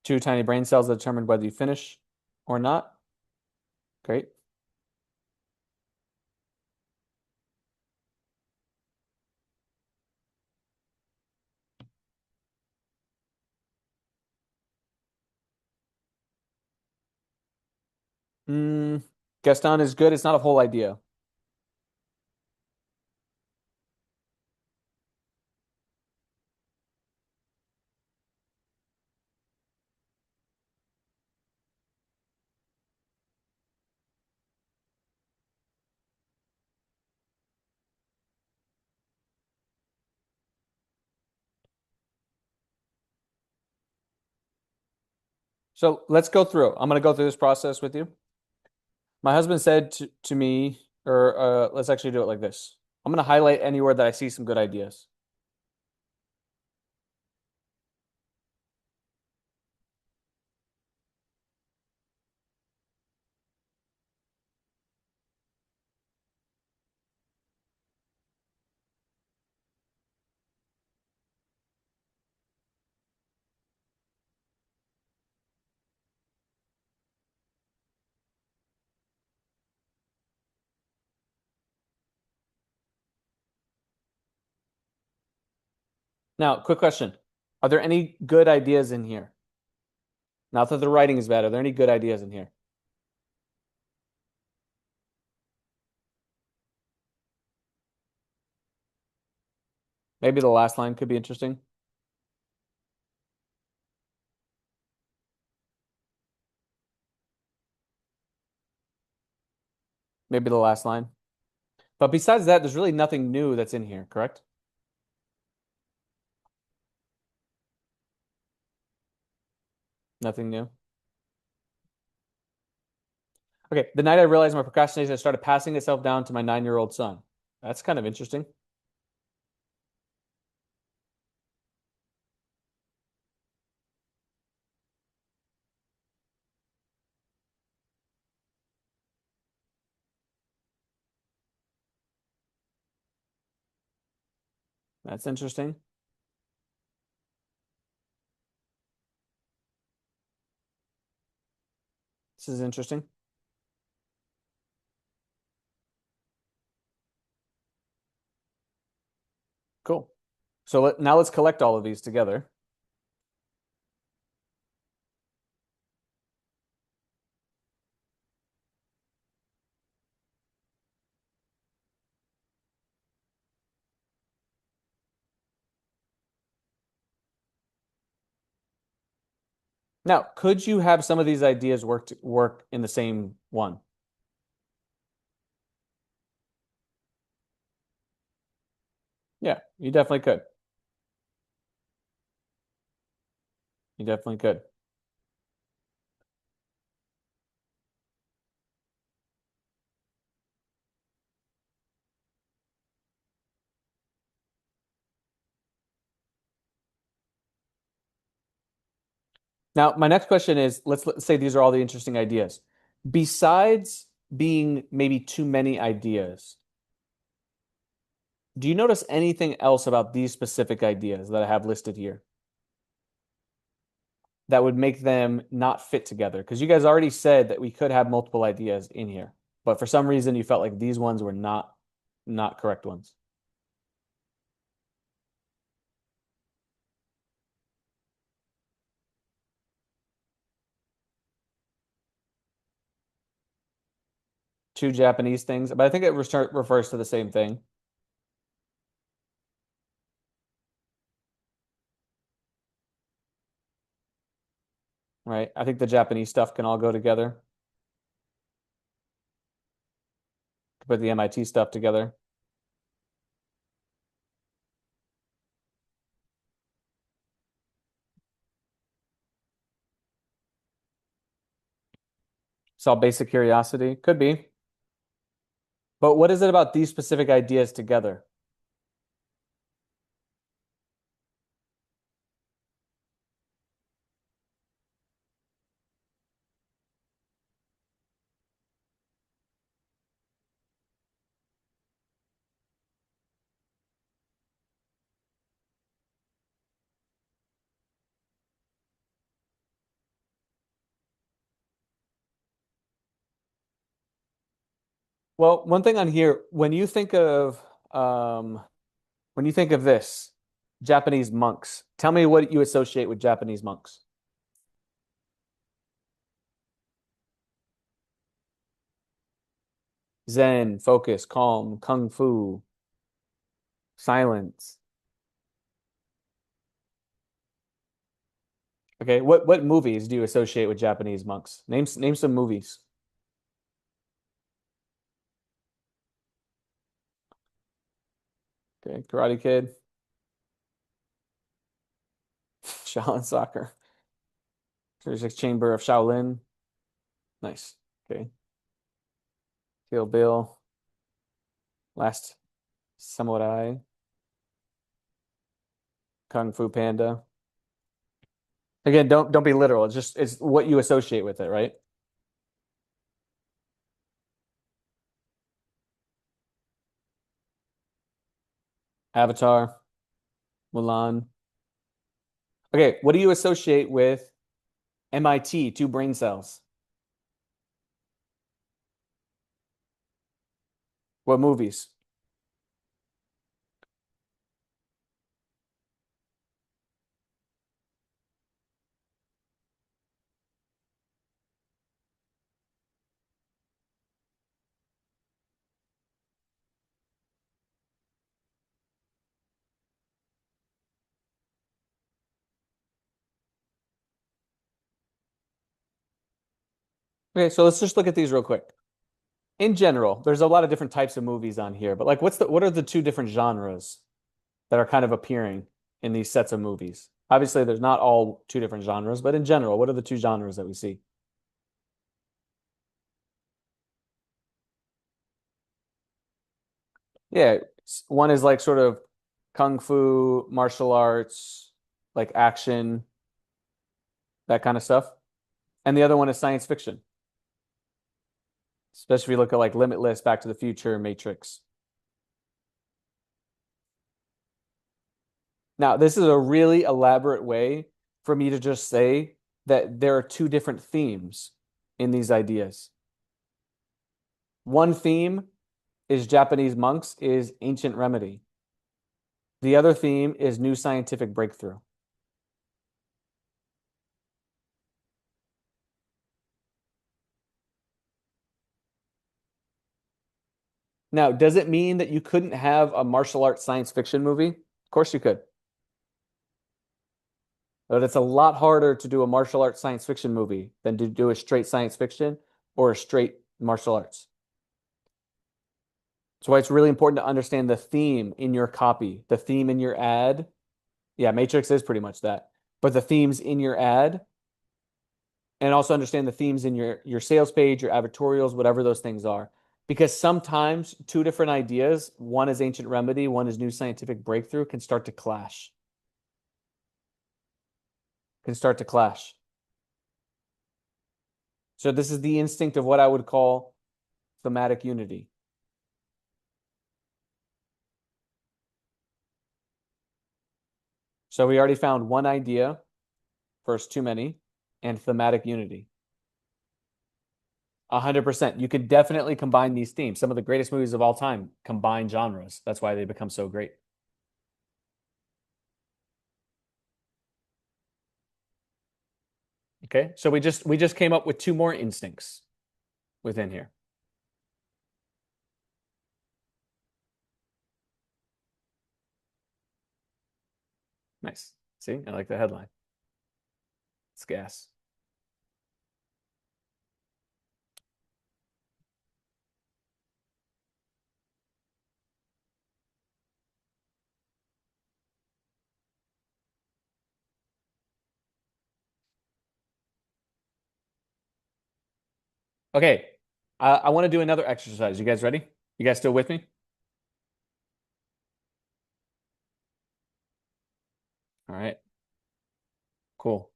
Two tiny brain cells that determine whether you finish or not. Great. Gaston is good. It's not a whole idea. So let's go through. I'm going to go through this process with you. My husband said to me, or let's actually do it like this. I'm going to highlight anywhere that I see some good ideas. Now, quick question. Are there any good ideas in here? Not that the writing is bad. Are there any good ideas in here? Maybe the last line could be interesting. Maybe the last line. But besides that, there's really nothing new that's in here, correct? Nothing new. Okay, the night I realized my procrastination, I started passing itself down to my 9-year-old son. That's kind of interesting. That's interesting. This is interesting. Cool. So now let's collect all of these together. Now, could you have some of these ideas work in the same one? Yeah, you definitely could. You definitely could. Now, my next question is, let's say these are all the interesting ideas. Besides being maybe too many ideas, do you notice anything else about these specific ideas that I have listed here that would make them not fit together? Because you guys already said that we could have multiple ideas in here, but for some reason you felt like these ones were not not correct ones. Two Japanese things, but I think it refers to the same thing. Right? I think the Japanese stuff can all go together. Put the MIT stuff together. Saw basic curiosity. Could be. But what is it about these specific ideas together? Well, one thing on here, when you think of this, Japanese monks, tell me what you associate with Japanese monks. Zen, focus, calm, kung fu, silence. Okay, what movies do you associate with Japanese monks? Name some movies. Okay, Karate Kid, Shaolin Soccer, 36 Chamber of Shaolin. Nice. Okay. Kill Bill, Last Samurai, Kung Fu Panda. Again, don't be literal. It's what you associate with it, right? Avatar, Mulan. Okay, what do you associate with MIT, two brain cells? What movies? Okay, so let's just look at these real quick. In general, there's a lot of different types of movies on here, but like what are the two different genres that are kind of appearing in these sets of movies? Obviously, there's not all two different genres, but in general, what are the two genres that we see? Yeah, one is like sort of kung fu, martial arts, like action, that kind of stuff. And the other one is science fiction, especially if you look at like Limitless, Back to the Future, Matrix. Now, this is a really elaborate way for me to just say that there are two different themes in these ideas. One theme is Japanese monks, is ancient remedy. The other theme is new scientific breakthrough. Now, does it mean that you couldn't have a martial arts science fiction movie? Of course you could. But it's a lot harder to do a martial arts science fiction movie than to do a straight science fiction or a straight martial arts. That's why it's really important to understand the theme in your copy, the theme in your ad. Yeah, Matrix is pretty much that. But the themes in your ad, and also understand the themes in your sales page, your advertorials, whatever those things are. Because sometimes two different ideas, one is ancient remedy, one is new scientific breakthrough, can start to clash. Can start to clash. So this is the instinct of what I would call thematic unity. So we already found one idea, first too many, and thematic unity. 100%. You could definitely combine these themes. Some of the greatest movies of all time combine genres. That's why they become so great. Okay, so we just came up with two more instincts within here. Nice. See, I like the headline. It's gas. Okay, I want to do another exercise. You guys ready? You guys still with me? All right. Cool.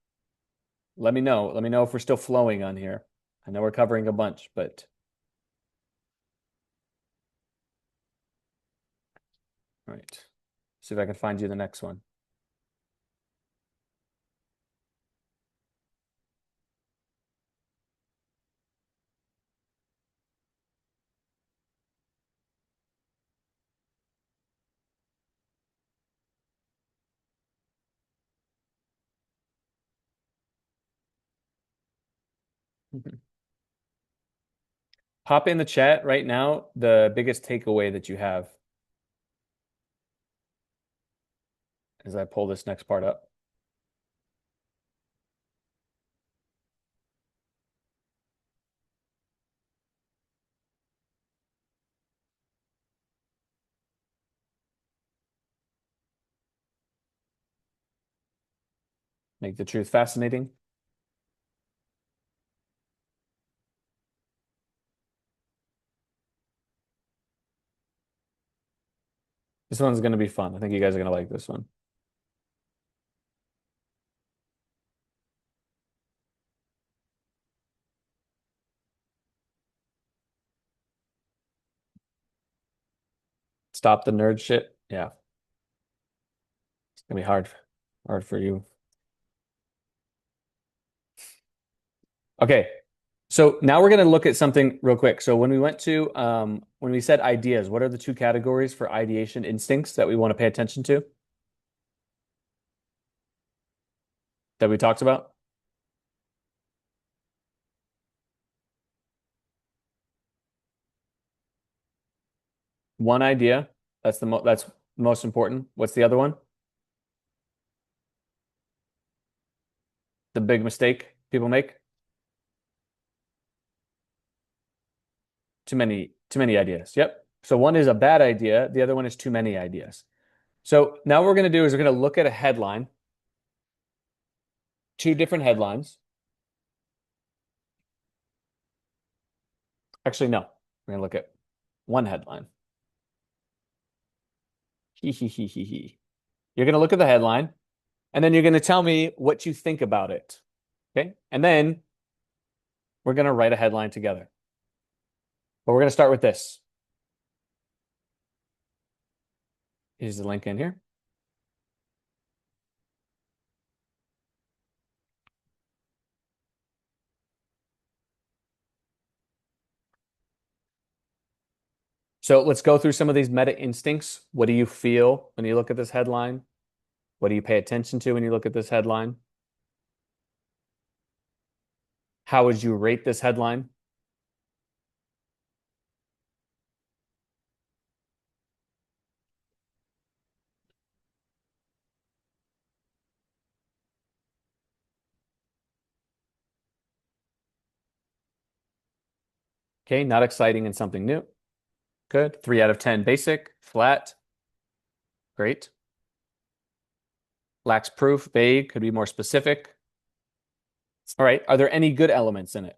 Let me know. Let me know if we're still flowing on here. I know we're covering a bunch, but all right. See if I can find you the next one. Pop in the chat right now the biggest takeaway that you have as I pull this next part up. Make the truth fascinating. This one's going to be fun. I think you guys are going to like this one. Stop the nerd shit. Yeah. It's going to be hard for you. Okay. So now we're going to look at something real quick. So when we went to when we said ideas, what are the two categories for ideation instincts that we want to pay attention to that we talked about? One idea. That's most important. What's the other one? The big mistake people make? Too many ideas. Yep. So one is a bad idea, the other one is too many ideas. So now what we're going to do is we're going to look at a headline, two different headlines. Actually, no. We're going to look at one headline. He he he he he. You're going to look at the headline and then you're going to tell me what you think about it. Okay? And then we're going to write a headline together. But we're going to start with this. Here's the link in here. So let's go through some of these meta instincts. What do you feel when you look at this headline? What do you pay attention to when you look at this headline? How would you rate this headline? Okay, not exciting and something new. Good. 3 out of 10 basic, flat. Great. Lacks proof, vague, could be more specific. All right, are there any good elements in it?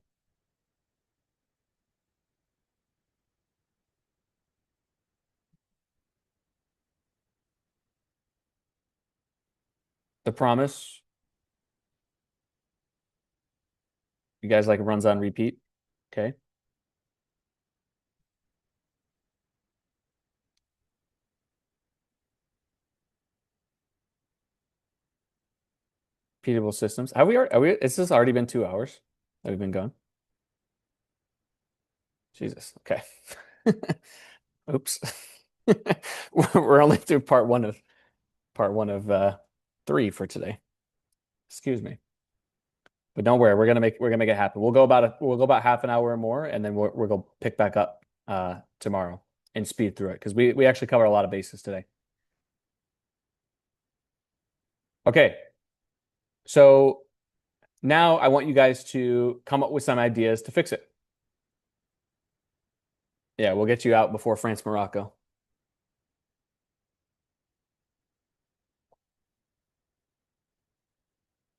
The promise. You guys like runs on repeat? Okay. Repeatable systems. Have we, is this already been 2 hours that we've been gone? Jesus. Okay. Oops. We're only through part one of 3 for today. Excuse me. But don't worry, we're gonna make it happen. We'll go about half an hour or more, and then we'll go pick back up tomorrow and speed through it because we actually covered a lot of bases today. Okay. So now I want you guys to come up with some ideas to fix it. Yeah, we'll get you out before France, Morocco.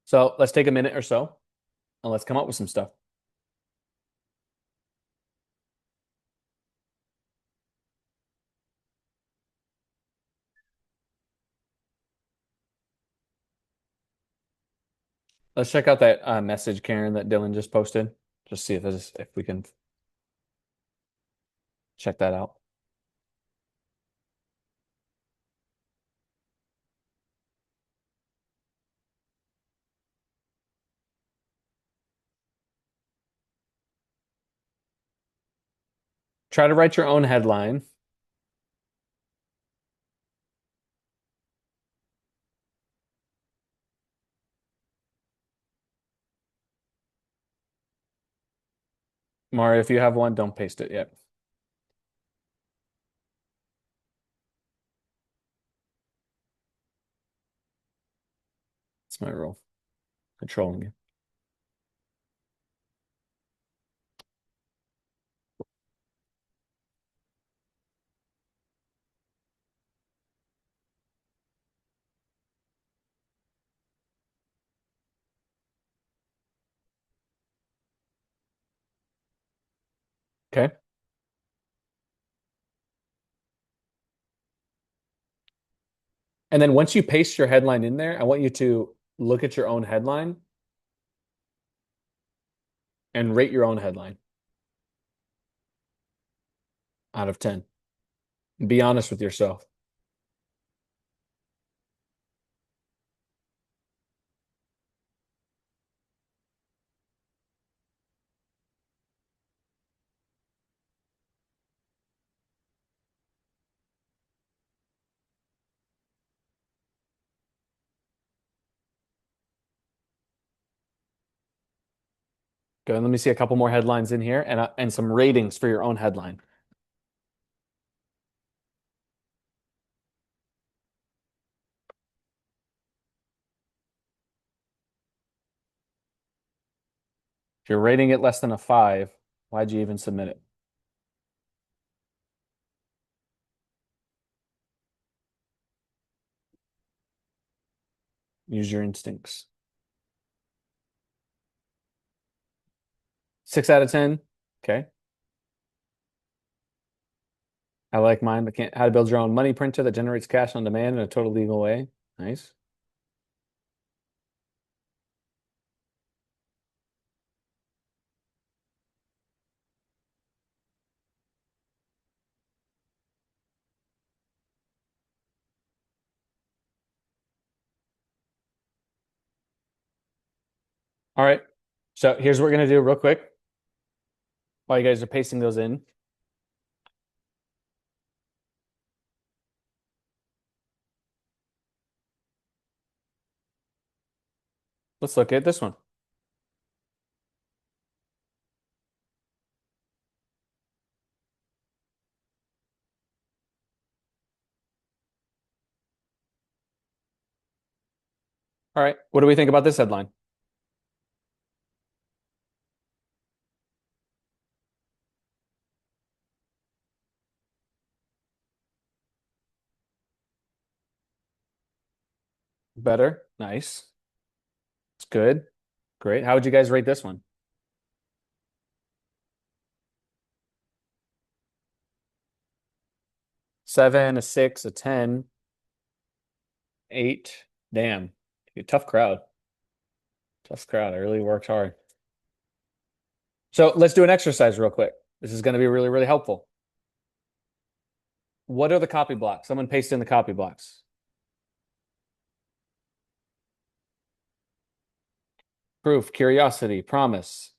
So let's take a minute or so and let's come up with some stuff. Let's check out that message, Karen, that Dylan just posted. Just see if we can check that out. Try to write your own headline. Mario, if you have one, don't paste it yet. It's my rule. Controlling you. Okay. And then once you paste your headline in there, I want you to look at your own headline and rate your own headline out of 10. Be honest with yourself. Good. Let me see a couple more headlines in here and some ratings for your own headline. If you're rating it less than a 5, why'd you even submit it? Use your instincts. 6 out of 10. Okay. I like mine, but can't how to build your own money printer that generates cash on demand in a totally legal way. Nice. All right. So here's what we're gonna do real quick while you guys are pasting those in. Let's look at this one. All right. What do we think about this headline? Better. Nice. It's good. Great. How would you guys rate this one? 7, a 6, a 10, 8. Damn. You're a tough crowd. Tough crowd. I really worked hard. So let's do an exercise real quick. This is going to be really, really helpful. What are the copy blocks? Someone paste in the copy blocks. Proof, curiosity, promise.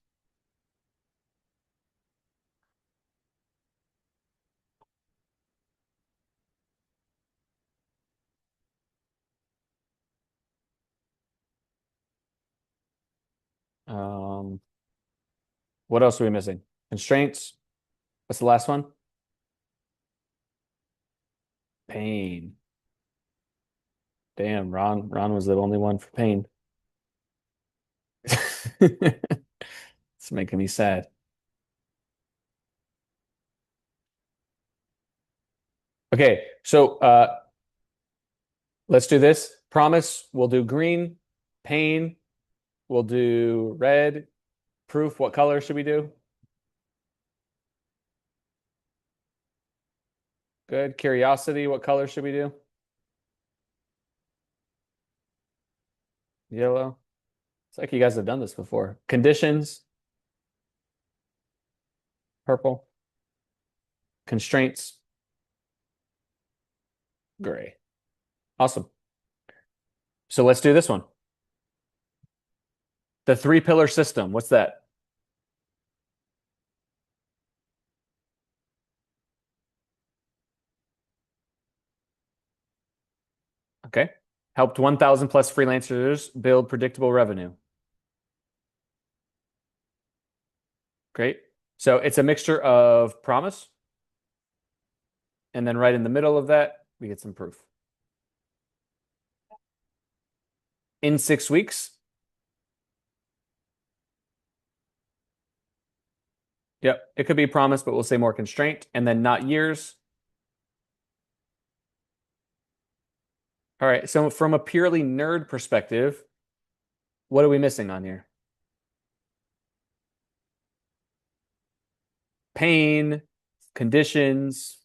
What else are we missing? Constraints. What's the last one? Pain. Damn, Ron was the only one for pain. It's making me sad. Okay, so let's do this. Promise, we'll do green. Pain, we'll do red. Proof, what color should we do? Good. Curiosity, what color should we do? Yellow. It's like you guys have done this before. Conditions, purple. Constraints, gray. Awesome. So let's do this one. The three pillar system, what's that? Okay. Helped 1,000 plus freelancers build predictable revenue. Great. So it's a mixture of promise. And then right in the middle of that, we get some proof. In 6 weeks. Yep. It could be promise, but we'll say more constraint. And then not years. All right. So from a purely nerd perspective, what are we missing on here? Pain, conditions.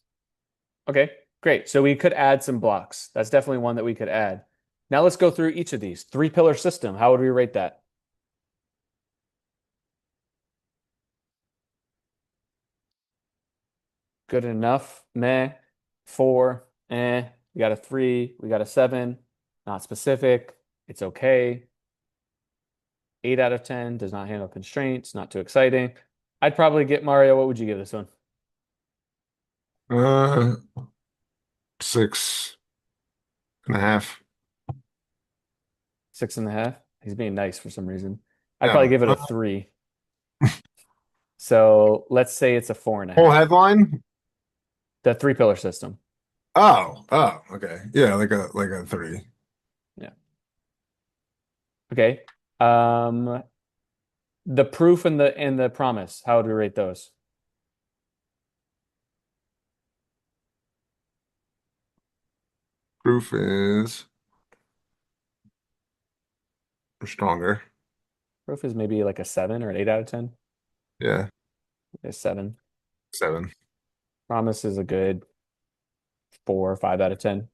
Okay, great. So we could add some blocks. That's definitely one that we could add. Now let's go through each of these. Three pillar system. How would we rate that? Good enough. Meh. 4. Eh. We got a 3. We got a 7. Not specific. It's okay. 8 out of 10. Does not handle constraints. Not too exciting. I'd probably get Mario. What would you give this one? 6.5. 6.5. He's being nice for some reason. I'd Yeah. probably give it a 3. So let's say it's a 4.5. Whole headline? The three pillar system. Oh, okay. Yeah, like a 3. Okay. The proof and the promise, how would we rate those? Proof is stronger. Proof is maybe like a 7 or an 8 out of 10. Yeah, A 7. 7. Promise is a good 4 or 5 out of 10.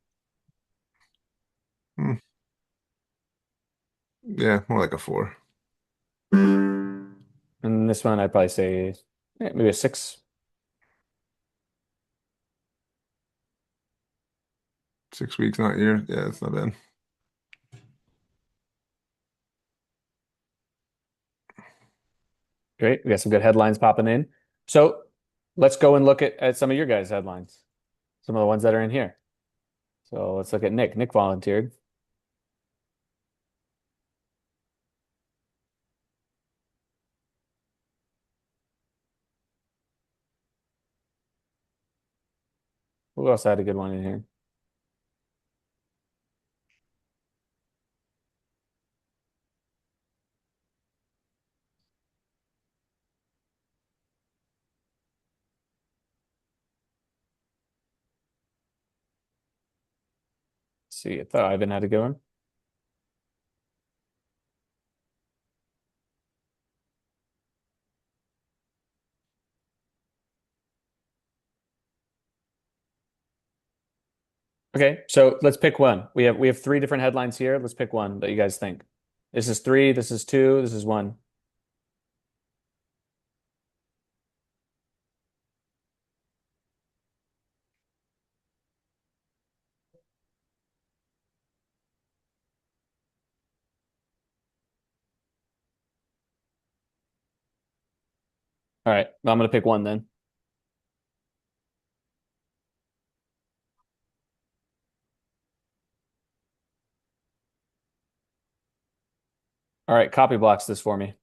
Yeah, more like a 4. And this one I'd probably say maybe a 6. 6 weeks, not a year. Yeah, it's not bad. Great. We got some good headlines popping in. So let's go and look at some of your guys' headlines. Some of the ones that are in here. So let's look at Nick. Nick volunteered. Who else had a good one in here? Let's see, I thought Ivan had a good one. Okay, so let's pick one. We have 3 different headlines here. Let's pick one that you guys think. This is 3, this is 2, this is 1. All right, I'm gonna pick one then. All right, copy blocks this for me.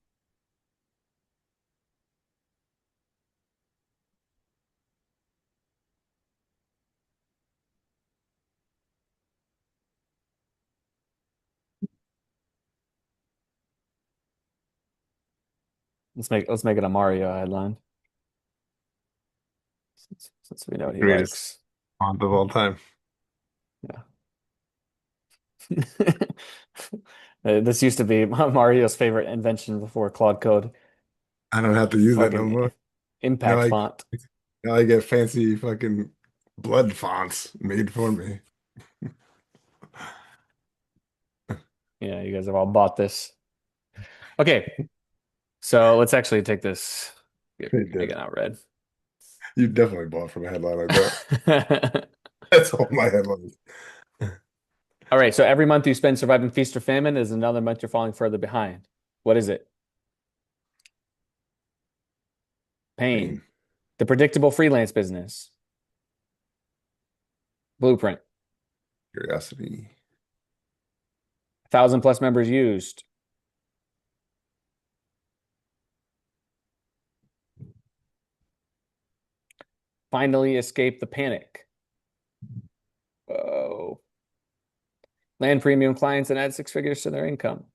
Let's make it a Mario headline. Since we know what he Greatest likes. font of all time. This used to be Mario's favorite invention before Claude Code. I don't have to use that no Fucking more. impact font. Now I get fancy fucking blood fonts made for me. Yeah, you guys have all bought this. Okay, so let's actually take this. Make it out red. You definitely bought from a headline like that. That's all my headlines. All right, so every month you spend surviving feast or famine is another month you're falling further behind. What is it? Pain. The predictable freelance business. Blueprint. Curiosity. 1,000 plus members used. Finally escape the panic. Oh. Land premium clients and add 6 figures to their income.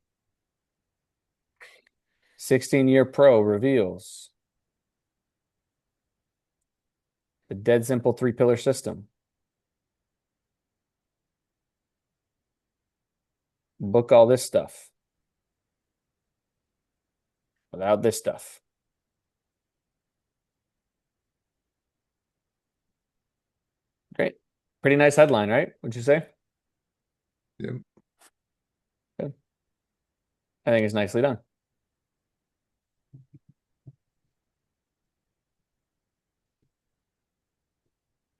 16-year pro reveals. The dead simple 3-pillar system. Book all this stuff. Without this stuff. Great. Pretty nice headline, right? Would you say? Yep. Good. I think it's nicely done.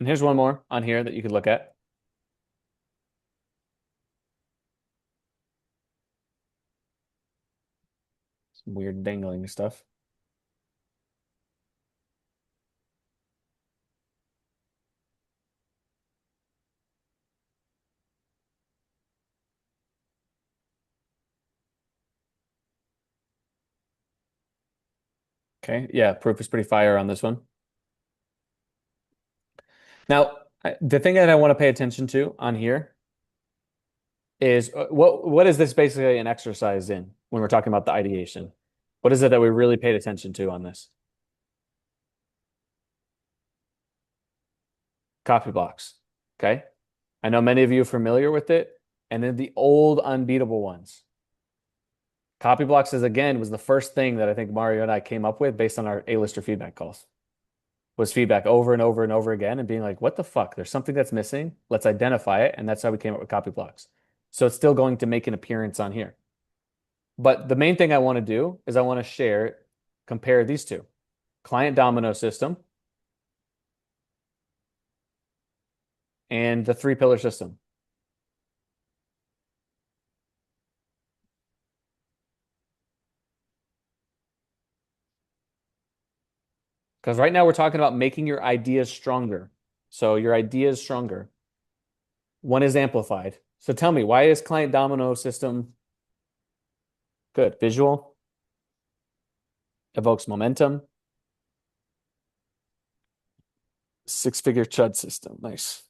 And here's one more on here that you could look at. Some weird dangling stuff. Okay, yeah, proof is pretty fire on this one. Now, the thing that I want to pay attention to on here is what is this basically an exercise in when we're talking about the ideation? What is it that we really paid attention to on this? Copy blocks. Okay. I know many of you are familiar with it, and then the old unbeatable ones. Copy blocks is again was the first thing that I think Mario and I came up with based on our A-lister feedback calls. Was feedback over and over and over again and being like, what the fuck? There's something that's missing. Let's identify it. And that's how we came up with copy blocks. So it's still going to make an appearance on here. But the main thing I want to do is I want to compare these two. Client domino system and the 3-pillar system. Because right now we're talking about making your ideas stronger. So your idea is stronger. One is amplified. So tell me, why is client domino system good? Visual, evokes momentum. 6-figure chud system. Nice.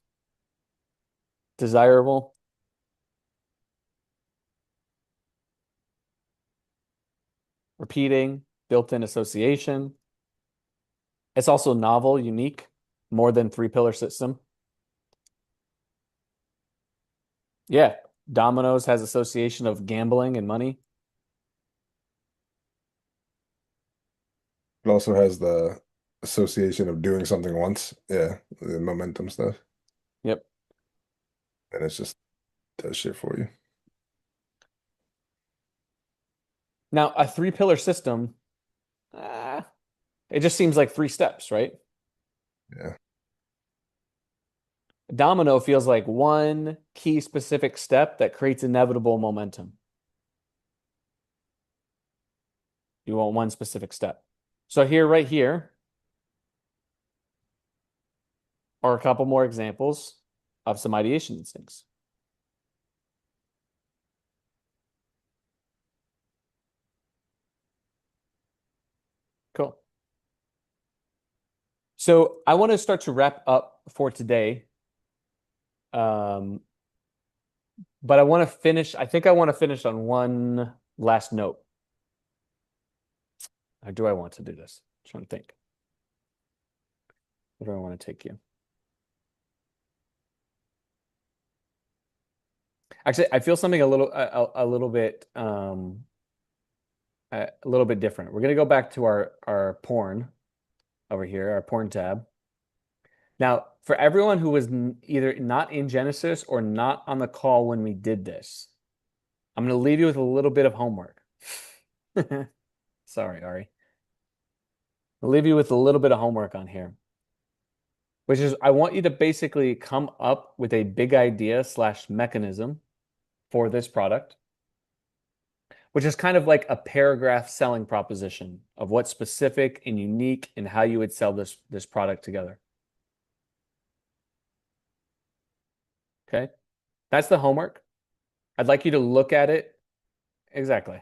Desirable. Repeating, built-in association. It's also novel, unique, more than 3-pillar system. Yeah, Domino's has association of gambling and money. It also has the association of doing something once. Yeah, the momentum stuff. Yep. And it's just does shit for you. Now, a 3-pillar system, it just seems like 3 steps, right? Yeah. Domino feels like one key specific step that creates inevitable momentum. You want one specific step. So here, right here, are a couple more examples of some ideation instincts. Cool. So I want to start to wrap up for today. But I want to finish on one last note. Or do I want to do this? I'm trying to think. Where do I want to take you? Actually, I feel something a little bit a little bit different. We're gonna go back to our porn over here, our porn tab. Now, for everyone who was either not in Genesis or not on the call when we did this, I'm gonna leave you with a little bit of homework. Sorry, Ari. I'll leave you with a little bit of homework on here, which is I want you to basically come up with a big idea / mechanism for this product, which is kind of like a paragraph selling proposition of what's specific and unique and how you would sell this product together. Okay, that's the homework. I'd like you to look at it. Exactly.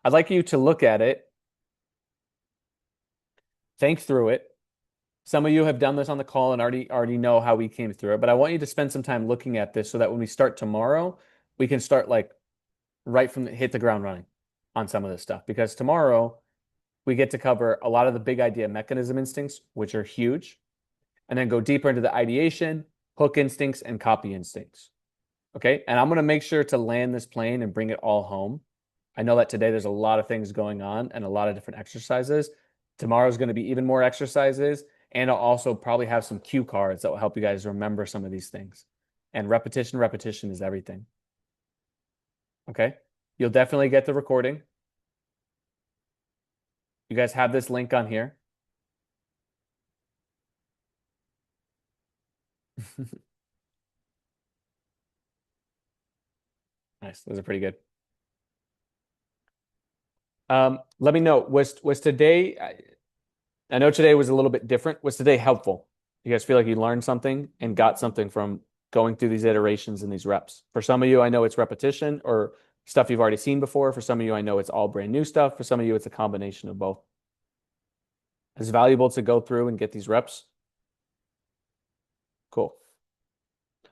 I'd like you to look at it, think through it. Some of you have done this on the call and already know how we came through it, but I want you to spend some time looking at this so that when we start tomorrow, we can start like right from hit the ground running on some of this stuff, because tomorrow we get to cover a lot of the big idea mechanism instincts, which are huge, and then go deeper into the ideation, hook instincts, and copy instincts. Okay. And I'm going to make sure to land this plane and bring it all home. I know that today there's a lot of things going on and a lot of different exercises. Tomorrow's going to be even more exercises. And I'll also probably have some cue cards that will help you guys remember some of these things. And repetition is everything. Okay. You'll definitely get the recording. You guys have this link on here. Nice. Those are pretty good. Let me know, was today, I know today was a little bit different. Was today helpful? You guys feel like you learned something and got something from going through these iterations and these reps? For some of you, I know it's repetition or stuff you've already seen before. For some of you, I know it's all brand new stuff. For some of you, it's a combination of both. It's valuable to go through and get these reps. Cool.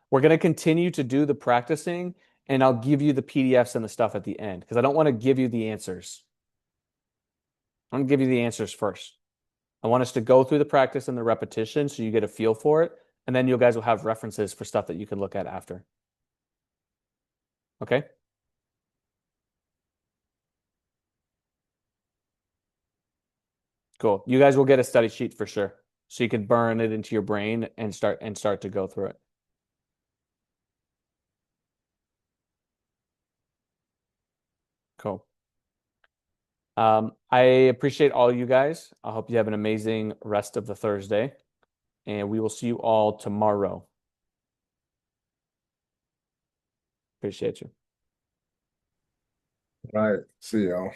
We're going to continue to do the practicing, and I'll give you the PDFs and the stuff at the end because I don't want to give you the answers. I'm going to give you the answers first. I want us to go through the practice and the repetition so you get a feel for it, and then you guys will have references for stuff that you can look at after. Okay? Cool. You guys will get a study sheet for sure, so you can burn it into your brain and start to go through it. Cool. I appreciate all you guys. I hope you have an amazing rest of the Thursday, and we will see you all tomorrow. Appreciate you. Right. See y'all.